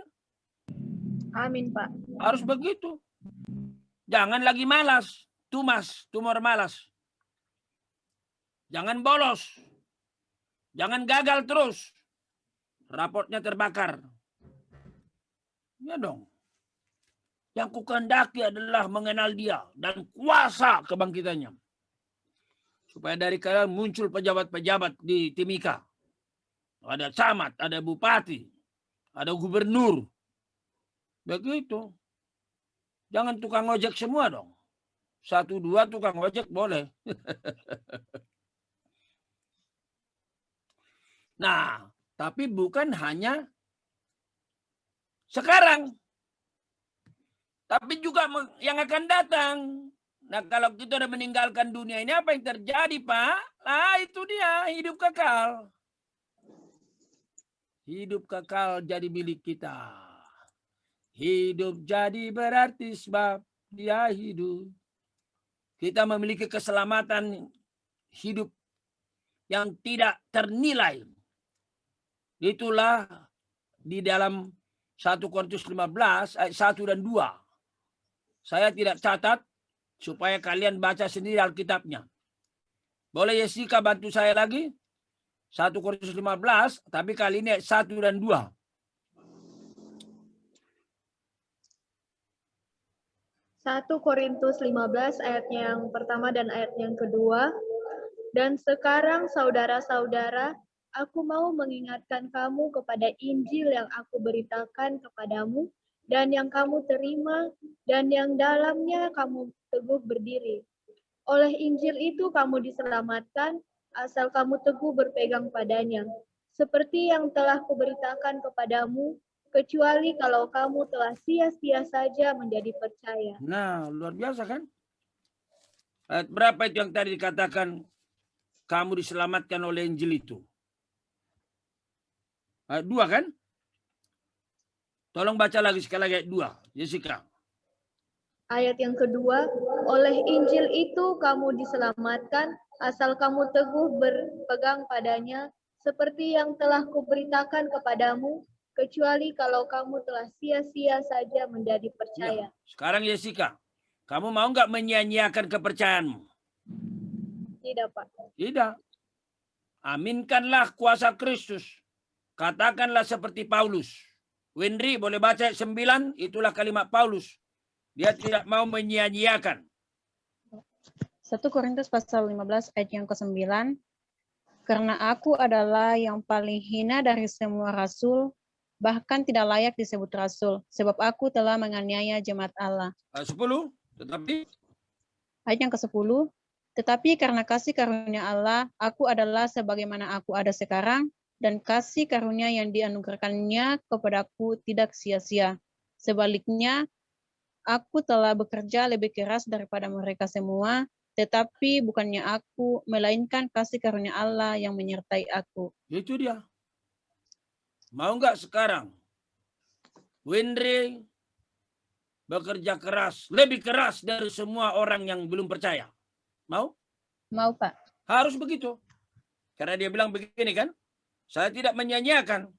Amin, Pak. Harus begitu. Jangan lagi malas. Tumor malas. Jangan bolos. Jangan gagal terus. Raportnya terbakar. Ya dong. Yang kukehendaki adalah mengenal Dia dan kuasa kebangkitannya. Supaya dari kalian muncul pejabat-pejabat di Timika. Ada camat, ada bupati, ada gubernur. Begitu. Jangan tukang ojek semua dong. 1-2 tukang ojek boleh. Nah, tapi bukan hanya sekarang. Tapi juga yang akan datang. Nah, kalau kita udah meninggalkan dunia ini, apa yang terjadi, Pak? Nah, itu dia, hidup kekal. Hidup kekal jadi milik kita. Hidup jadi berarti sebab Dia hidup. Kita memiliki keselamatan hidup yang tidak ternilai. Itulah di dalam 1 Korintus 15 ayat 1 dan 2. Saya tidak catat supaya kalian baca sendiri Alkitabnya. Boleh Jessica bantu saya lagi? 1 Korintus 15, tapi kali ini ayat 1 dan 2. Satu Korintus 15 ayat yang pertama dan ayat yang kedua. Dan sekarang saudara-saudara, aku mau mengingatkan kamu kepada Injil yang aku beritakan kepadamu dan yang kamu terima dan yang dalamnya kamu teguh berdiri. Oleh Injil itu kamu diselamatkan asal kamu teguh berpegang padanya. Seperti yang telah kuberitakan kepadamu, kecuali kalau kamu telah sia-sia saja menjadi percaya. Nah, luar biasa kan? Ayat berapa itu yang tadi dikatakan kamu diselamatkan oleh Injil itu? Ayat 2 kan? Tolong baca lagi sekali lagi ayat 2, Jessica. Ayat yang kedua, oleh Injil itu kamu diselamatkan asal kamu teguh berpegang padanya, seperti yang telah kuberitakan kepadamu, kecuali kalau kamu telah sia-sia saja menjadi percaya. Ya. Sekarang Jessica, kamu mau nggak menyia-nyiakan kepercayaanmu? Tidak, Pak. Tidak. Aminkanlah kuasa Kristus. Katakanlah seperti Paulus. Windri boleh baca ayat 9, itulah kalimat Paulus. Dia tidak mau menyia-nyiakan. 1 Korintus pasal 15 ayat yang ke-9. Karena aku adalah yang paling hina dari semua rasul, bahkan tidak layak disebut rasul, sebab aku telah menganiaya jemaat Allah. 10, tetapi Ayat yang ke-10. Tetapi karena kasih karunia Allah, aku adalah sebagaimana aku ada sekarang, dan kasih karunia yang dianugerahkannya kepadaku tidak sia-sia. Sebaliknya, aku telah bekerja lebih keras daripada mereka semua, Tetapi bukannya aku, melainkan kasih karunia Allah yang menyertai aku. Itu dia. Mau nggak sekarang Windri bekerja keras, lebih keras dari semua orang yang belum percaya? Mau? Mau, Pak? Harus begitu. Karena dia bilang begini kan, saya tidak menyanyiakan,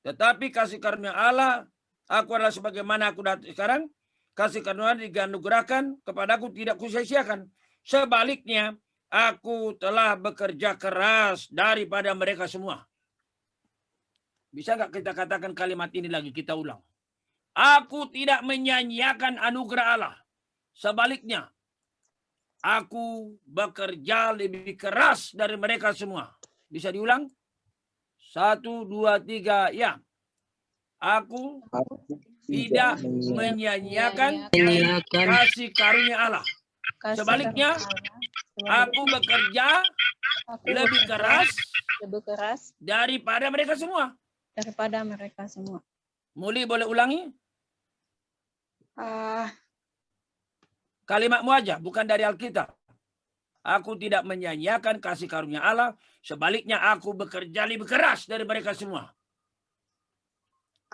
tetapi kasih karunia Allah, aku adalah sebagaimana aku datang sekarang, kasih karunia dianugerahkan kepadaku tidak kusia-siakan. Sebaliknya, aku telah bekerja keras daripada mereka semua. Bisa nggak kita katakan kalimat ini lagi, kita ulang. Aku tidak menyanyiakan anugerah Allah. Sebaliknya, aku bekerja lebih keras dari mereka semua. Bisa diulang? 1, 2, 3, ya. Aku tidak menyanyiakan kasih karunia Allah. Sebaliknya, aku bekerja lebih keras daripada mereka semua. Muli boleh ulangi? Kalimatmu aja, bukan dari Alkitab. Aku tidak menyanyiakan kasih karunia Allah, sebaliknya aku bekerja lebih keras dari mereka semua.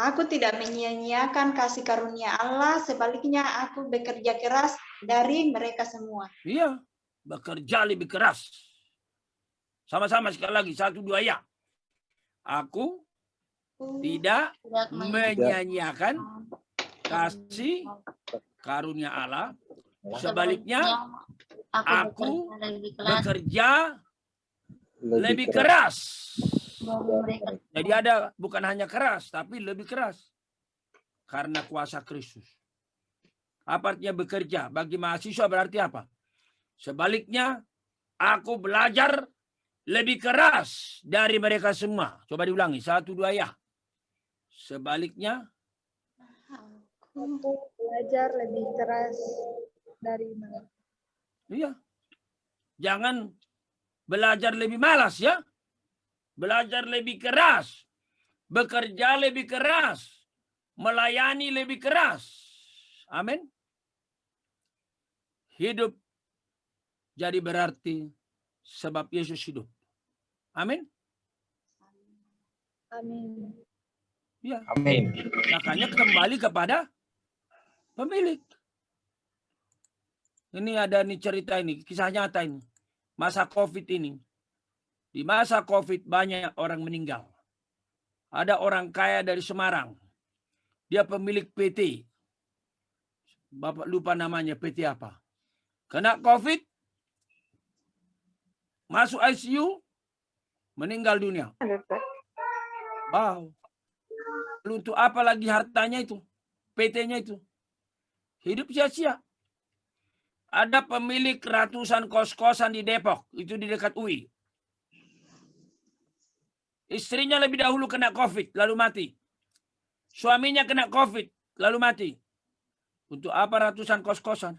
Aku tidak menyia-nyiakan kasih karunia Allah, sebaliknya aku bekerja keras dari mereka semua. Iya, bekerja lebih keras. Sama-sama sekali lagi, 1, 2, ya. Aku tidak menyanyiakan kasih karunia Allah, sebaliknya aku bekerja lebih keras. Jadi ada bukan hanya keras, tapi lebih keras. Karena kuasa Kristus. Apa artinya bekerja? Bagi mahasiswa berarti apa? Sebaliknya, aku belajar lebih keras dari mereka semua. Coba diulangi, 1, 2, ya. Sebaliknya, Aku belajar lebih keras dari mereka. iya. Jangan belajar lebih malas ya. Belajar lebih keras. Bekerja lebih keras. Melayani lebih keras. Amin. Hidup jadi berarti sebab Yesus hidup. Amin. Amin. Ya. Amin. Makanya kembali kepada pemilik. Ini ada nih cerita ini, kisah nyata ini. Masa COVID ini. Di masa COVID banyak orang meninggal. Ada orang kaya dari Semarang. Dia pemilik PT. Bapak lupa namanya, PT apa. Kena COVID. Masuk ICU. Meninggal dunia. Wow. Lalu untuk apa lagi hartanya itu? PT-nya itu. Hidup sia-sia. Ada pemilik ratusan kos-kosan di Depok. Itu di dekat UI. Istrinya lebih dahulu kena COVID, lalu mati. Suaminya kena COVID, lalu mati. Untuk apa ratusan kos-kosan?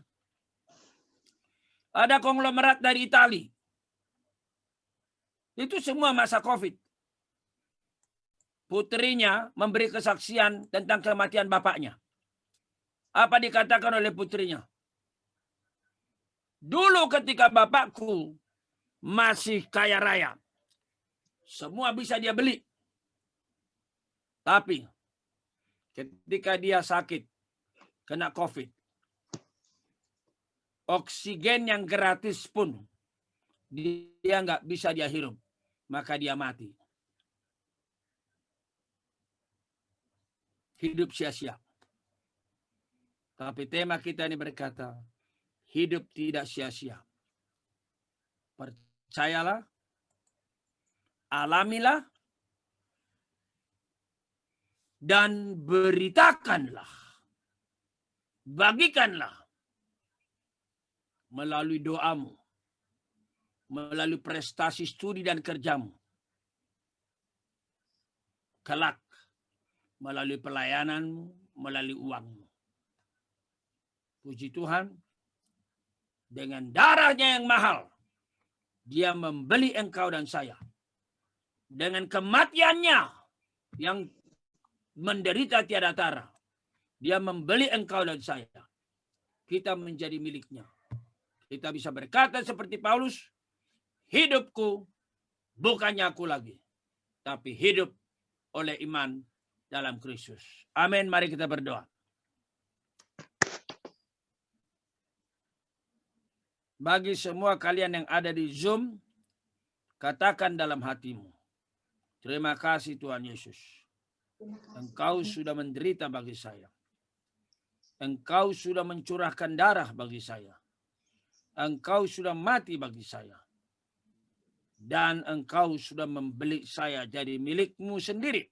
Ada konglomerat dari Itali. Itu semua masa COVID. Putrinya memberi kesaksian tentang kematian bapaknya. Apa dikatakan oleh putrinya? Dulu ketika bapakku masih kaya raya, semua bisa dia beli. Tapi ketika dia sakit, kena COVID, oksigen yang gratis pun dia nggak bisa dia hirup. Maka dia mati. Hidup sia-sia. Tapi tema kita ini berkata, hidup tidak sia-sia. Percayalah, alamilah, dan beritakanlah, bagikanlah melalui doamu, melalui prestasi studi dan kerjamu, kelak melalui pelayananmu, melalui uangmu. Puji Tuhan, dengan darahnya yang mahal, dia membeli engkau dan saya. Dengan kematiannya yang menderita tiada tara, dia membeli engkau dan saya. Kita menjadi miliknya. kita bisa berkata seperti Paulus, hidupku bukannya aku lagi, tapi hidup oleh iman dalam Kristus. Amin. Mari kita berdoa. Bagi semua kalian yang ada di Zoom, katakan dalam hatimu, terima kasih Tuhan Yesus. Engkau sudah menderita bagi saya. Engkau sudah mencurahkan darah bagi saya. Engkau sudah mati bagi saya. Dan engkau sudah membeli saya jadi milikmu sendiri.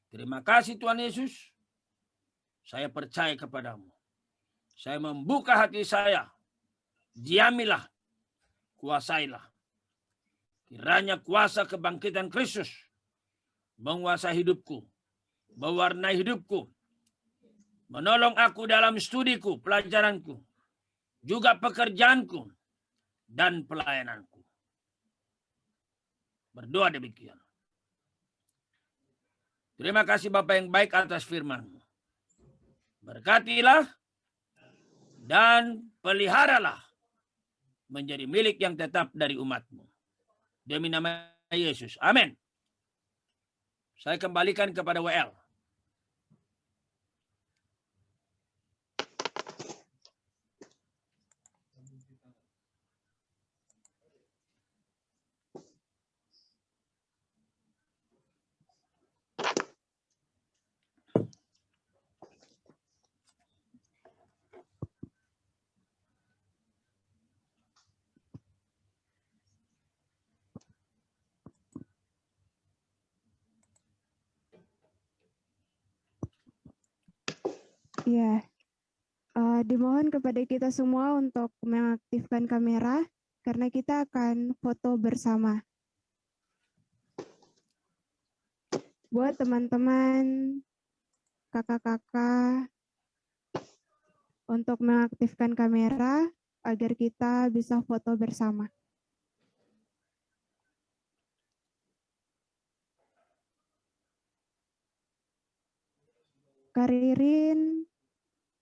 Terima kasih Tuhan Yesus. Saya percaya kepadamu. Saya membuka hati saya. Diamilah, kuasailah. Kiranya kuasa kebangkitan Kristus menguasai hidupku, mewarnai hidupku, menolong aku dalam studiku, pelajaranku, juga pekerjaanku, dan pelayananku. Berdoa demikian. Terima kasih Bapa yang baik atas firman-Mu. Berkatilah dan peliharalah menjadi milik yang tetap dari umat-Mu. Demi nama Yesus. Amin. Saya kembalikan kepada WL. Ya, dimohon kepada kita semua untuk mengaktifkan kamera karena kita akan foto bersama. Buat teman-teman, kakak-kakak, untuk mengaktifkan kamera agar kita bisa foto bersama. Karirin,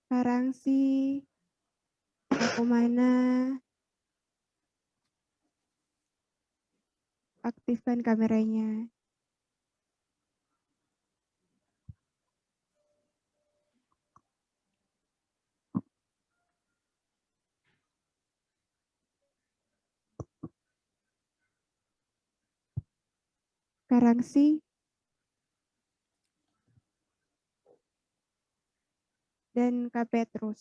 Karangsi, aku mana, aktifkan kameranya. Karangsi dan Kak Petrus.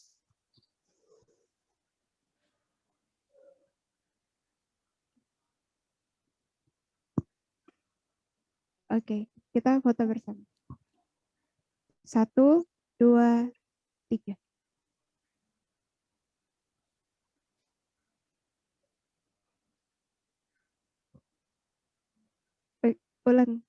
Oke, kita foto bersama. 1, 2, 3. Ulang.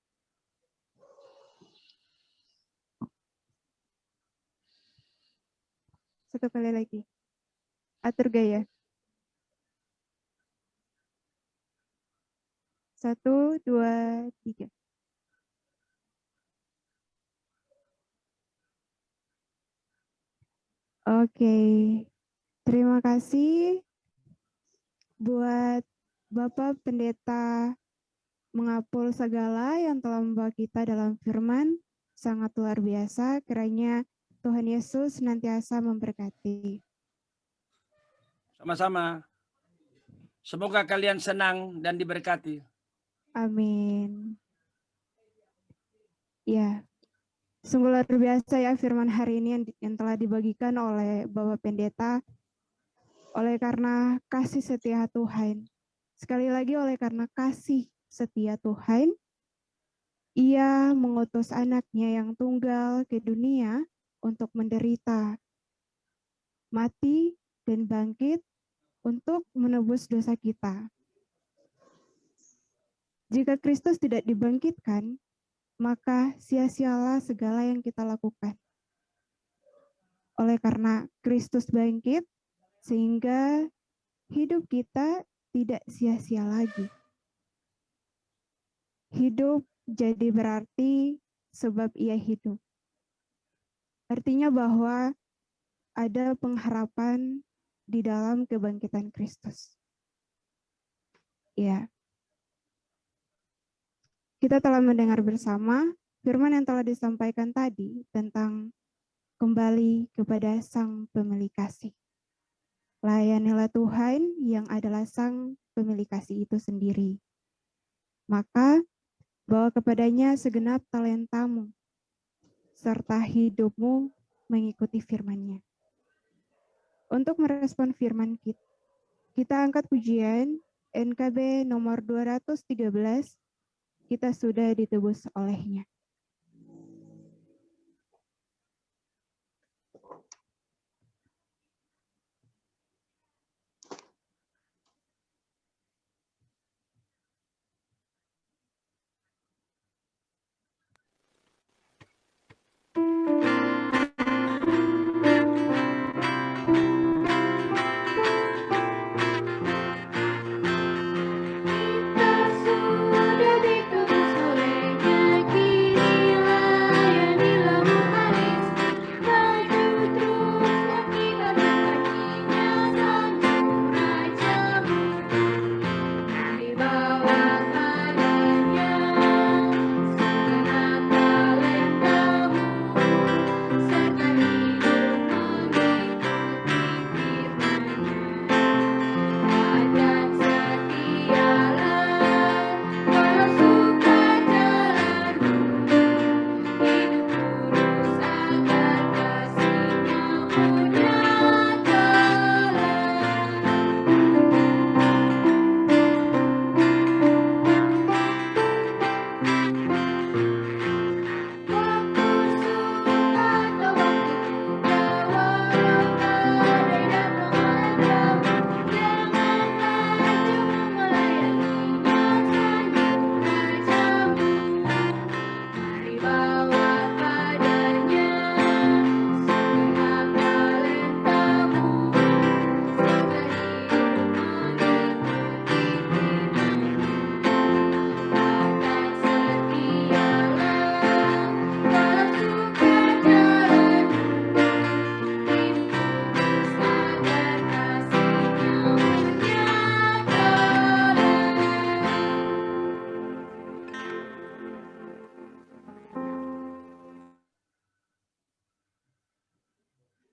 Satu kali lagi. Atur gaya. 1, 2, 3. Oke. Terima kasih buat Bapak Pendeta Mengapul segala yang telah membawa kita dalam firman. Sangat luar biasa. Kiranya Tuhan Yesus senantiasa memberkati. Sama-sama. Semoga kalian senang dan diberkati. Amin. Ya, sungguh luar biasa ya firman hari ini yang telah dibagikan oleh Bapak Pendeta. Oleh karena kasih setia Tuhan. Sekali lagi oleh karena kasih setia Tuhan, Ia mengutus anaknya yang tunggal ke dunia untuk menderita, mati, dan bangkit untuk menebus dosa kita. Jika Kristus tidak dibangkitkan, maka sia-sialah segala yang kita lakukan. Oleh karena Kristus bangkit, sehingga hidup kita tidak sia-sia lagi. Hidup jadi berarti sebab Ia hidup. Artinya bahwa ada pengharapan di dalam kebangkitan Kristus. Ya, kita telah mendengar bersama firman yang telah disampaikan tadi tentang kembali kepada Sang Pemilik Kasih. Layanilah Tuhan yang adalah Sang Pemilik Kasih itu sendiri. Maka bawa kepadanya segenap talentamu, serta hidupmu mengikuti firman-Nya. Untuk merespon firman kita angkat pujian NKB nomor 213, kita sudah ditebus oleh-Nya.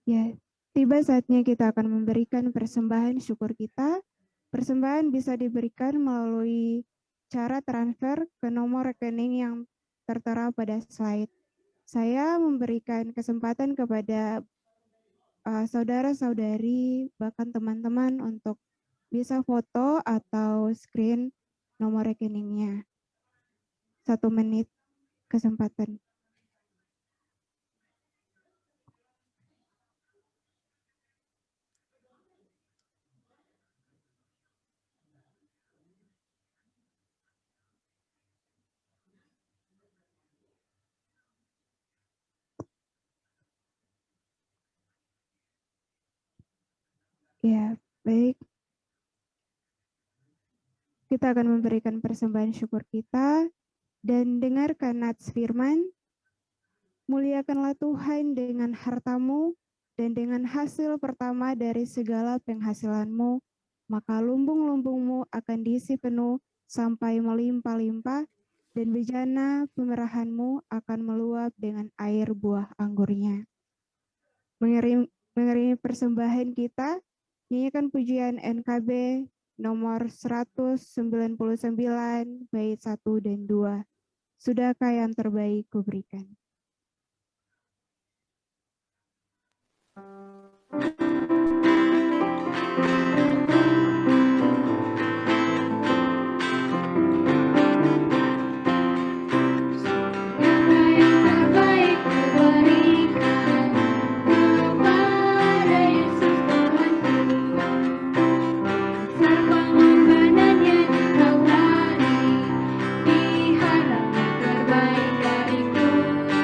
Ya, tiba saatnya kita akan memberikan persembahan syukur kita. Persembahan bisa diberikan melalui cara transfer ke nomor rekening yang tertera pada slide. Saya memberikan kesempatan kepada saudara-saudari, bahkan teman-teman untuk bisa foto atau screen nomor rekeningnya. 1 menit kesempatan. Ya, baik. Kita akan memberikan persembahan syukur kita dan dengarkan nats firman. Muliakanlah Tuhan dengan hartamu dan dengan hasil pertama dari segala penghasilanmu, maka lumbung-lumbungmu akan diisi penuh sampai melimpah-limpah dan bejana pemerahanmu akan meluap dengan air buah anggurnya. Mengiringi persembahan kita, nyanyikan pujian NKB nomor 199 bait 1 dan 2. Sudahkah yang terbaik kuberikan? Terbaik dariku.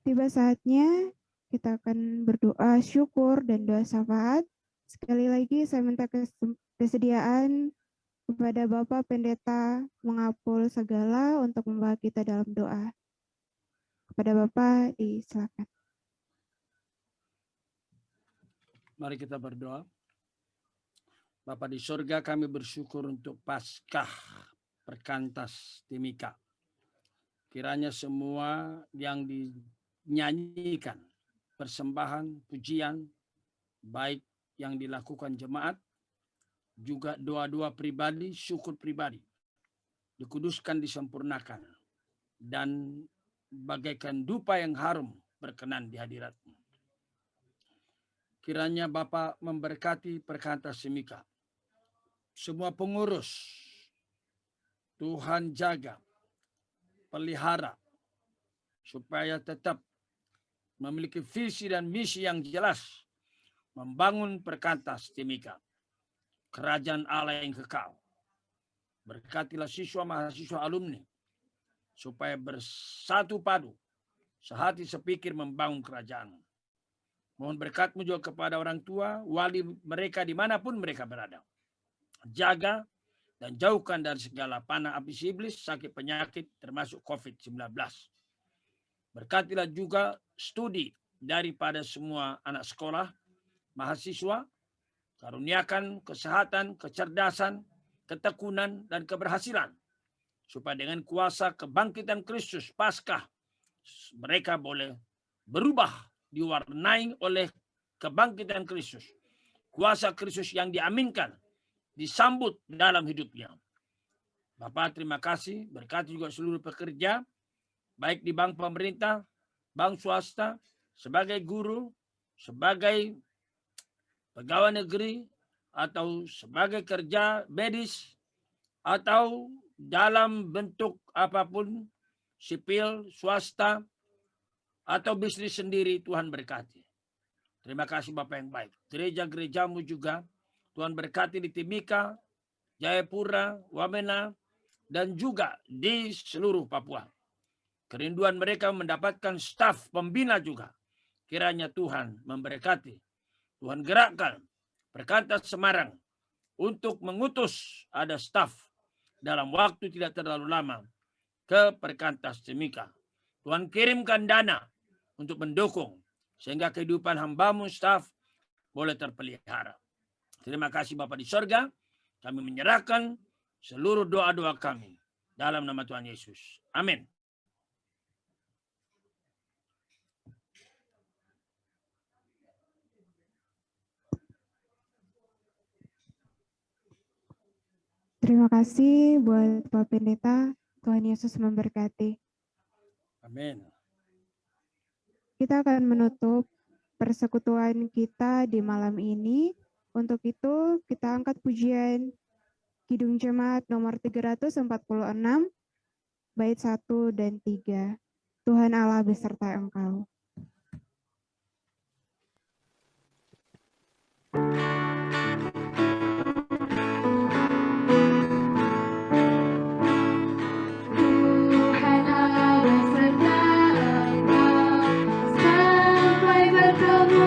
Tiba saatnya kita akan berdoa syukur dan doa syafaat. Sekali lagi saya minta kesediaan kepada Bapak Pendeta Mengapul segala untuk membawa kita dalam doa. Kepada Bapak disilakan. Mari kita berdoa. Bapa di surga, kami bersyukur untuk Paskah Perkantas Timika. Kiranya semua yang dinyanyikan, persembahan, pujian, baik yang dilakukan jemaat, juga doa-doa pribadi, syukur pribadi, dikuduskan, disempurnakan, dan bagaikan dupa yang harum berkenan di hadirat-Mu. Kiranya Bapa memberkati Perkantas Timika. Semua pengurus, Tuhan jaga, pelihara, supaya tetap memiliki visi dan misi yang jelas, membangun Perkantas Timika, kerajaan Allah yang kekal. Berkatilah siswa, mahasiswa, alumni, supaya bersatu padu, sehati sepikir membangun kerajaan. Mohon berkat-Mu juga kepada orang tua, wali mereka dimanapun mereka berada. Jaga dan jauhkan dari segala panah api iblis, sakit penyakit, termasuk COVID-19. Berkatilah juga studi daripada semua anak sekolah, mahasiswa, karuniakan kesehatan, kecerdasan, ketekunan, dan keberhasilan. Supaya dengan kuasa kebangkitan Kristus Paskah, mereka boleh berubah, diwarnai oleh kebangkitan Kristus. Kuasa Kristus yang diaminkan, disambut dalam hidupnya. Bapak terima kasih, berkati juga seluruh pekerja, baik di bank pemerintah, bank swasta, sebagai guru, sebagai pegawai negeri, atau sebagai kerja medis, atau dalam bentuk apapun, sipil, swasta, atau bisnis sendiri, Tuhan berkati. Terima kasih Bapak yang baik. Gereja-gerejamu juga, Tuhan berkati di Timika, Jayapura, Wamena, dan juga di seluruh Papua. Kerinduan mereka mendapatkan staf pembina juga. Kiranya Tuhan memberkati. Tuhan gerakkan Perkantas Semarang untuk mengutus ada staf dalam waktu tidak terlalu lama ke Perkantas Timika. Tuhan kirimkan dana untuk mendukung sehingga kehidupan hamba-Mu staf boleh terpelihara. Terima kasih Bapa di sorga. Kami menyerahkan seluruh doa-doa kami dalam nama Tuhan Yesus. Amin. Terima kasih buat Pak Pendeta. Tuhan Yesus memberkati. Amin. Kita akan menutup persekutuan kita di malam ini. Untuk itu, kita angkat pujian Kidung Jemaat nomor 346, bait 1 dan 3. Tuhan Allah beserta engkau. Tuhan Allah beserta engkau sampai bertemu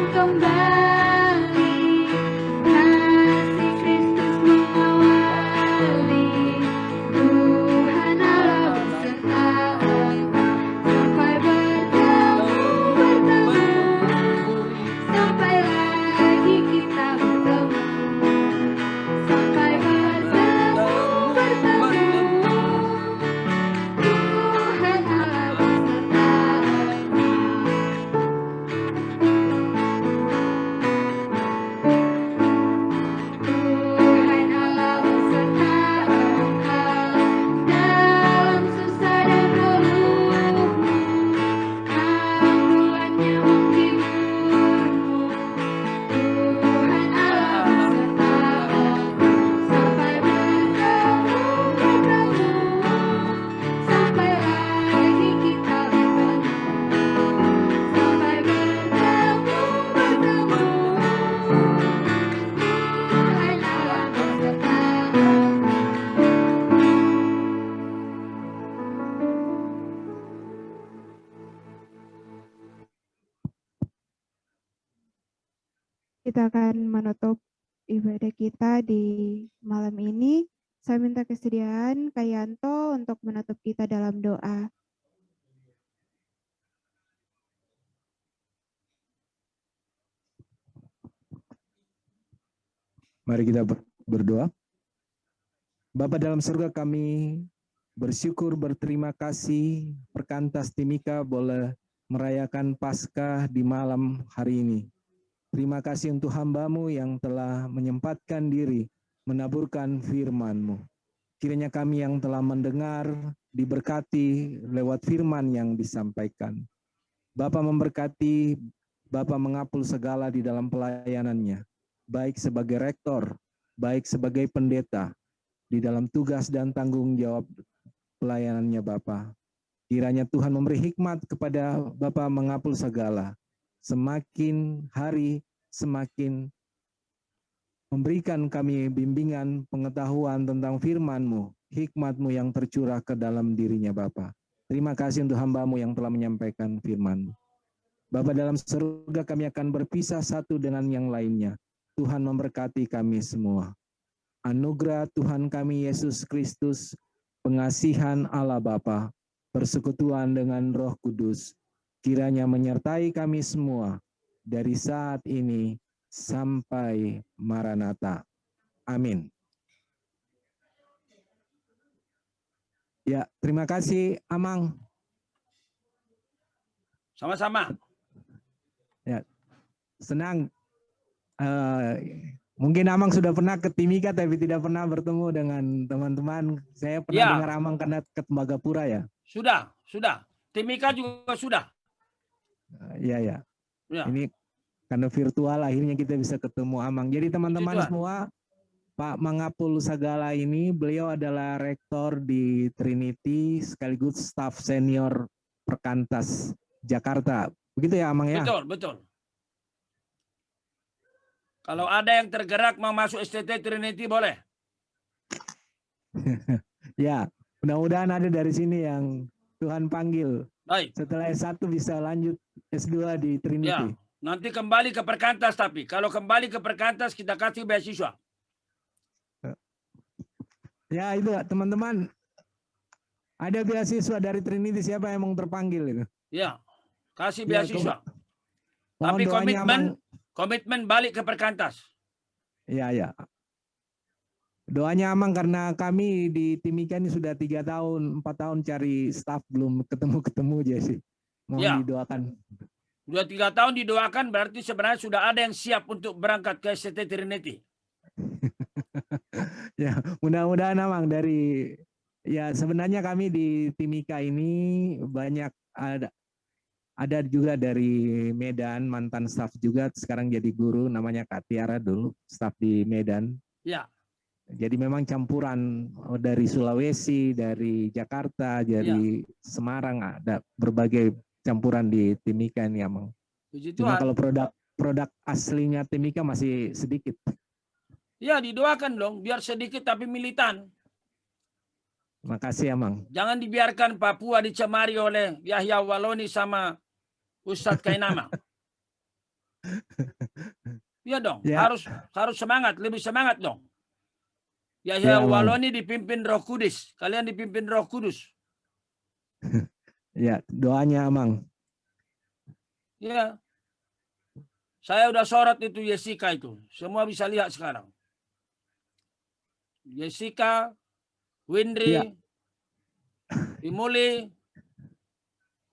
kita akan menutup ibadah kita di malam ini. Saya minta kesediaan Kak Yanto untuk menutup kita dalam doa. Mari kita berdoa. Bapa dalam surga, kami bersyukur, berterima kasih Perkantas Timika boleh merayakan Paskah di malam hari ini. Terima kasih untuk hamba-Mu yang telah menyempatkan diri menaburkan firman-Mu. Kiranya kami yang telah mendengar diberkati lewat firman yang disampaikan. Bapa memberkati, Bapa mengapul segala di dalam pelayanannya, baik sebagai rektor, baik sebagai pendeta, di dalam tugas dan tanggung jawab pelayanannya Bapa. Kiranya Tuhan memberi hikmat kepada Bapa mengapul segala. Semakin hari, semakin memberikan kami bimbingan, pengetahuan tentang firman-Mu, hikmat-Mu yang tercurah ke dalam dirinya Bapa. Terima kasih untuk hamba-Mu yang telah menyampaikan firman-Mu. Bapa dalam surga, kami akan berpisah satu dengan yang lainnya. Tuhan memberkati kami semua. Anugerah Tuhan kami Yesus Kristus, pengasihan Allah Bapa, persekutuan dengan Roh Kudus, kiranya menyertai kami semua dari saat ini sampai Maranatha. Amin. Ya, terima kasih Amang. Sama-sama. Ya, senang. Mungkin Amang sudah pernah ke Timika tapi tidak pernah bertemu dengan teman-teman. Saya pernah dengar Amang karena ke Tembagapura ya. Sudah. Timika juga sudah. Iya. Ini karena virtual akhirnya kita bisa ketemu Amang. Jadi teman-teman semua, Pak Mangapul Sagala ini beliau adalah rektor di Trinity sekaligus staf senior Perkantas Jakarta. Begitu ya Amang ya? Betul. Kalau ada yang tergerak mau masuk STT Trinity boleh. Ya, mudah-mudahan ada dari sini yang Tuhan panggil. Baik. Setelah S1 bisa lanjut S2 di Trinity. Ya, nanti kembali ke Perkantas tapi. Kalau kembali ke Perkantas kita kasih beasiswa. Ya itu teman-teman. Ada beasiswa dari Trinity, siapa yang mau terpanggil itu? Ya, kasih beasiswa. Ya, tapi komitmen balik ke Perkantas. Iya. Doanya Amang karena kami di Timika ini sudah 3 tahun, 4 tahun cari staff belum ketemu Jesse. Mohon didoakan. Sudah 3 tahun didoakan berarti sebenarnya sudah ada yang siap untuk berangkat ke STT Trinity. Ya, mudah-mudahan Amang dari ya sebenarnya kami di Timika ini banyak ada juga dari Medan, mantan staf juga, sekarang jadi guru, namanya Kak Tiara dulu, staf di Medan. Ya. Jadi memang campuran dari Sulawesi, dari Jakarta, dari Semarang, ada berbagai campuran di Timika ini, Amang. Cuma kalau produk aslinya Timika masih sedikit. Ya, didoakan dong, biar sedikit tapi militan. Makasih, Amang. Jangan dibiarkan Papua dicemari oleh Yahya Waloni sama Ustadz Kainama. Iya dong, harus semangat, lebih semangat dong. Yahya Waloni dipimpin Roh Kudus, kalian dipimpin Roh Kudus. Ya, doanya Amang. Ya, saya udah sorot itu Jessica itu, semua bisa lihat sekarang. Jessica, Windri, Imuli.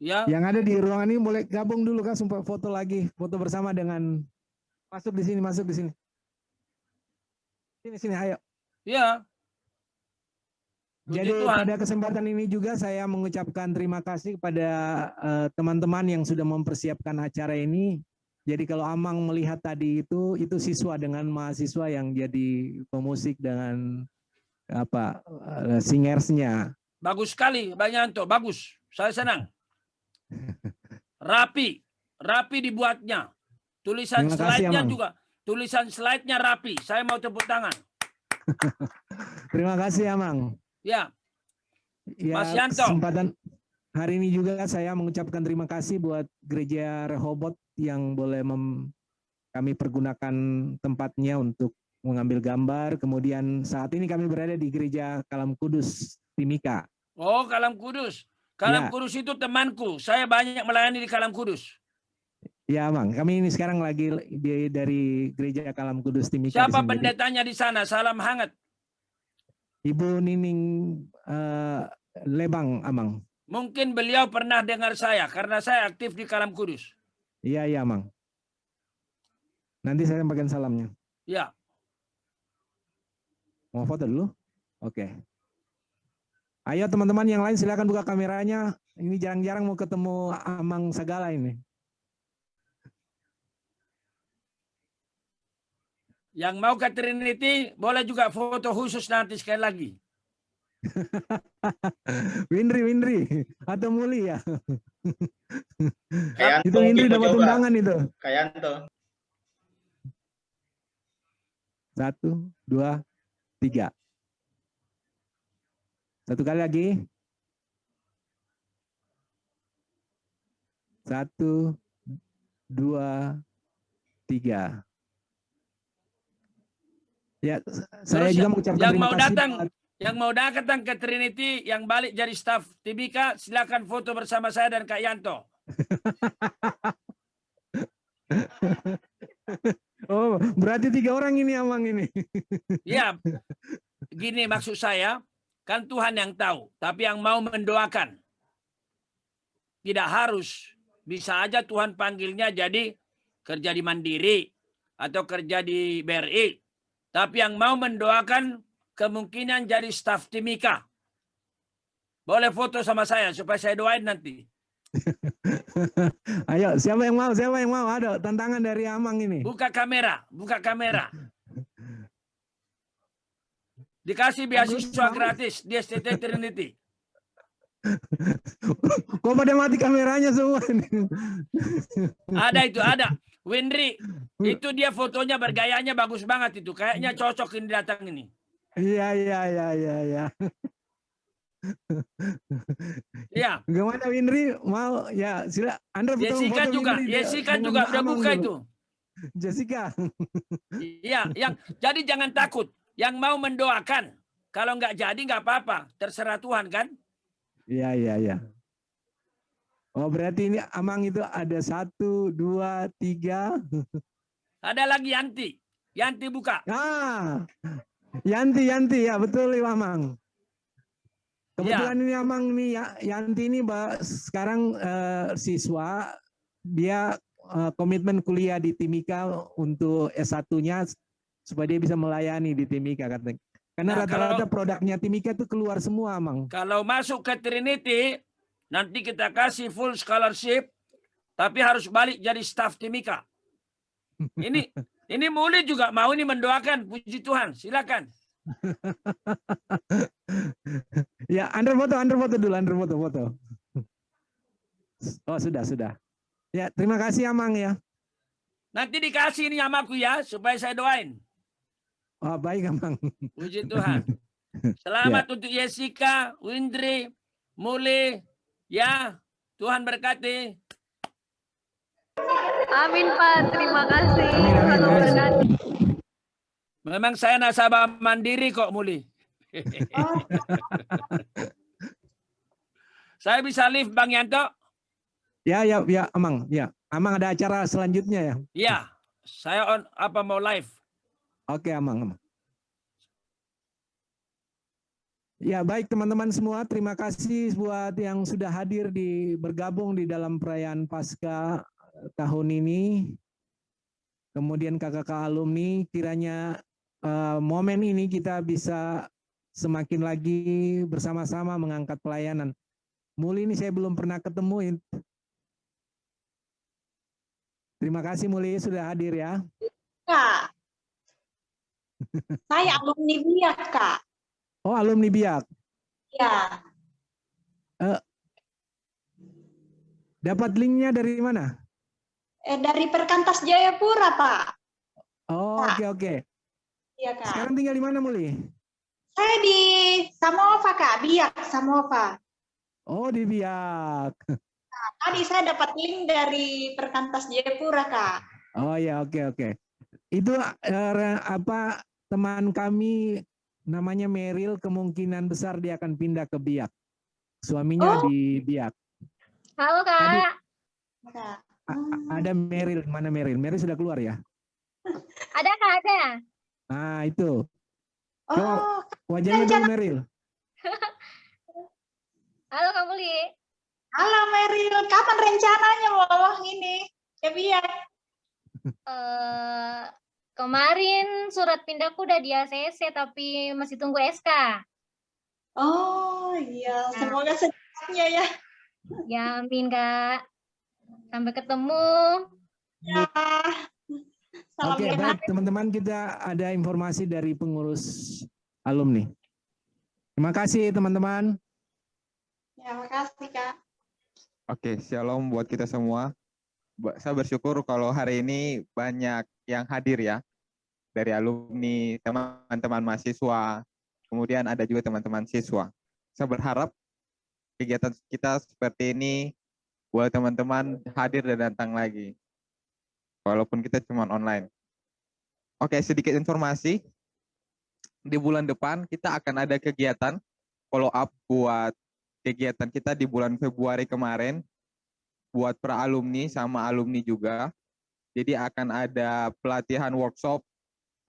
Ya. Yang ada di ruangan ini boleh gabung dulu kan, sumpah foto lagi, foto bersama dengan masuk di sini. Sini, ayo. Ya. Jadi pada kesempatan ini juga saya mengucapkan terima kasih kepada teman-teman yang sudah mempersiapkan acara ini. Jadi kalau Amang melihat tadi itu siswa dengan mahasiswa yang jadi pemusik dengan singersnya. Bagus sekali, Bang Yanto, bagus. Saya senang. Rapi dibuatnya. Tulisan slide-nya rapi. Saya mau tepuk tangan. Terima kasih Amang. Ya. Mas Yanto. Kesempatan hari ini juga saya mengucapkan terima kasih buat Gereja Rehoboth yang boleh kami pergunakan tempatnya untuk mengambil gambar. Kemudian saat ini kami berada di Gereja Kalam Kudus, Timika. Oh, Kalam Kudus. Kalam Ya. Kudus itu temanku. Saya banyak melayani di Kalam Kudus. Ya, Mang. Kami ini sekarang lagi dari Gereja Kalam Kudus Timika. Siapa di sini. pendetanya di sana? Salam hangat. Ibu Nining Lebang, Amang. Mungkin beliau pernah dengar saya karena saya aktif di Kalam Kudus. Iya, iya, Mang. Nanti saya sampaikan salamnya. Ya. Mau foto dulu? Oke. Ayo teman-teman yang lain silakan buka kameranya. Ini jarang-jarang mau ketemu Amang Sagala ini. Yang mau ke Trinity boleh juga foto khusus nanti sekali lagi. Windri atau Muli ya? Kayanto, Itu Windri mau dapat coba. undangan itu. Kayanto. 1, 2, 3. Satu kali lagi. 1, 2, 3. Ya, saya Terus juga mengucapkan yang terima mau kasih datang, buat- yang mau datang ke Trinity, yang balik jadi staf Timika, silakan foto bersama saya dan Kak Yanto. Oh, berarti 3 orang ini Amang ini. Ya, gini maksud saya, kan Tuhan yang tahu, tapi yang mau mendoakan. Tidak harus, bisa aja Tuhan panggilnya jadi kerja di Mandiri atau kerja di BRI. Tapi yang mau mendoakan kemungkinan jadi staf Timika. Boleh foto sama saya supaya saya doain nanti. Ayo, siapa yang mau? Siapa yang mau? Ada tantangan dari Amang ini. Buka kamera, buka kamera. Dikasih beasiswa gratis di STT Trinity. Kok pada mati kameranya semua ini? Ada itu, ada. Windri, itu dia fotonya bergayanya bagus banget itu. Kayaknya cocok ini datang ini. Iya. Iya. Gimana Windri? Mau ya sila Anda Jessica juga, Windri Jessica dengan juga udah Amang buka dulu. itu. Jessica. Iya, jadi jangan takut. Yang mau mendoakan. Kalau nggak jadi nggak apa-apa. Terserah Tuhan kan. Iya. Oh berarti ini Amang itu ada 1, 2, 3. Ada lagi Yanti. Yanti buka. Ah, Yanti ya betul ya Amang. Kebetulan ini Amang nih ya, Yanti ini sekarang siswa, dia komitmen kuliah di Timika untuk S1-nya supaya dia bisa melayani di Timika katanya. Karena rata-rata produknya Timika itu keluar semua Amang. Kalau masuk ke Trinity, nanti kita kasih full scholarship, tapi harus balik jadi staff Timika. Ini Muli juga mau ini mendoakan, puji Tuhan, silakan. Ya, Anda foto dulu, foto. Oh, sudah. Ya, terima kasih Amang ya. Nanti dikasih ini sama aku ya, supaya saya doain. Oh, baik Amang. Puji Tuhan. Selamat untuk Jessica, Windri, Muli, ya, Tuhan berkati. Amin Pak, terima kasih. Amin. Tuhan memberkati. Memang saya nasabah Mandiri kok, Muli. Saya bisa live Bang Yanto? Ya, Amang. Ya, Amang ada acara selanjutnya ya. Iya, saya mau live. Oke, Amang. Ya, baik teman-teman semua, terima kasih buat yang sudah hadir bergabung di dalam perayaan Paskah tahun ini. Kemudian kakak-kakak alumni, kiranya momen ini kita bisa semakin lagi bersama-sama mengangkat pelayanan. Muli ini saya belum pernah ketemu. Terima kasih Muli sudah hadir ya. Kak, saya alumni BIAK, Kak. Oh, alumni BIAK. Ya, Dapat linknya dari mana? dari Perkantas Jayapura, Pak. Oh, oke. Iya, Kak. Sekarang tinggal di mana Muli? Saya di Samova, Kak. BIAK, Samova. Oh, di BIAK. Tadi saya dapat link dari Perkantas Jayapura, Kak. Oh ya, oke. Itu apa teman kami namanya Meril, kemungkinan besar dia akan pindah ke Biak. Suaminya Oh. di Biak. Halo Tadi Kak. ada Meril, mana Meril? Meril sudah keluar ya? Ada Kak, ada. Ah, itu. Oh, Coba wajahnya dulu Meril. Halo Kak Muli. halo Meril, kapan rencananya mau ini ke Biak? Kemarin surat pindahku udah di ACC tapi masih tunggu SK. Oh iya, semoga secepatnya ya. Ya amin Kak. Sampai ketemu. Ya. Salam Oke, kenal. baik teman-teman, kita ada informasi dari pengurus alumni. Terima kasih teman-teman. Ya, makasih Kak. Oke, shalom buat kita semua. Saya bersyukur kalau hari ini banyak yang hadir ya. Dari alumni, teman-teman mahasiswa, kemudian ada juga teman-teman siswa. Saya berharap kegiatan kita seperti ini buat teman-teman hadir dan datang lagi. Walaupun kita cuma online. Oke, sedikit informasi. Di bulan depan kita akan ada kegiatan follow up buat kegiatan kita di bulan Februari kemarin. Buat para alumni sama alumni juga. Jadi akan ada pelatihan workshop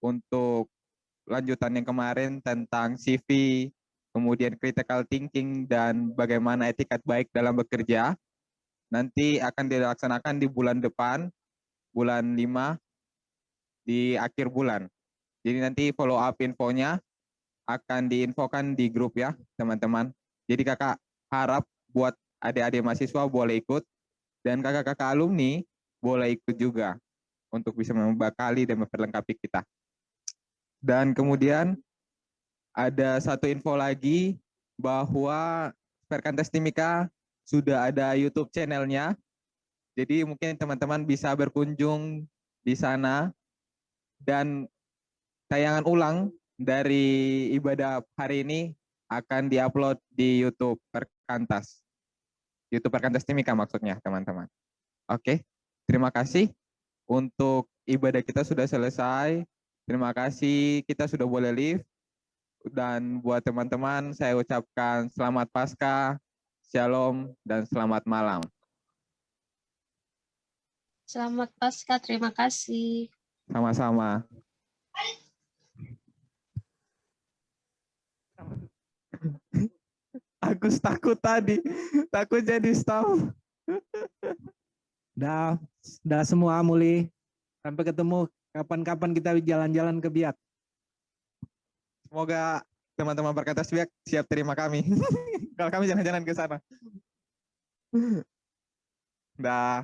untuk lanjutan yang kemarin tentang CV, kemudian critical thinking, dan bagaimana etikat baik dalam bekerja. Nanti akan dilaksanakan di bulan depan, bulan 5, di akhir bulan. Jadi nanti follow up infonya akan diinfokan di grup ya, teman-teman. Jadi kakak harap buat adik-adik mahasiswa boleh ikut, dan kakak-kakak alumni boleh ikut juga untuk bisa membekali dan memperlengkapi kita. Dan kemudian ada satu info lagi bahwa Perkantas Timika sudah ada YouTube channelnya. Jadi mungkin teman-teman bisa berkunjung di sana, dan tayangan ulang dari ibadah hari ini akan diupload di YouTube Perkantas. YouTube Perkantas Timika maksudnya teman-teman. Oke, terima kasih. Untuk ibadah kita sudah selesai. Terima kasih, kita sudah boleh leave. Dan buat teman-teman, saya ucapkan selamat Paskah, Shalom, dan selamat malam. Selamat Paskah, terima kasih. Sama-sama. Agus takut tadi, takut jadi staff. Dah semua Muli. Sampai ketemu kapan-kapan kita jalan-jalan ke Biak. Semoga teman-teman Perkantas Biak siap terima kami. Kalau kami jalan-jalan ke sana. Dah.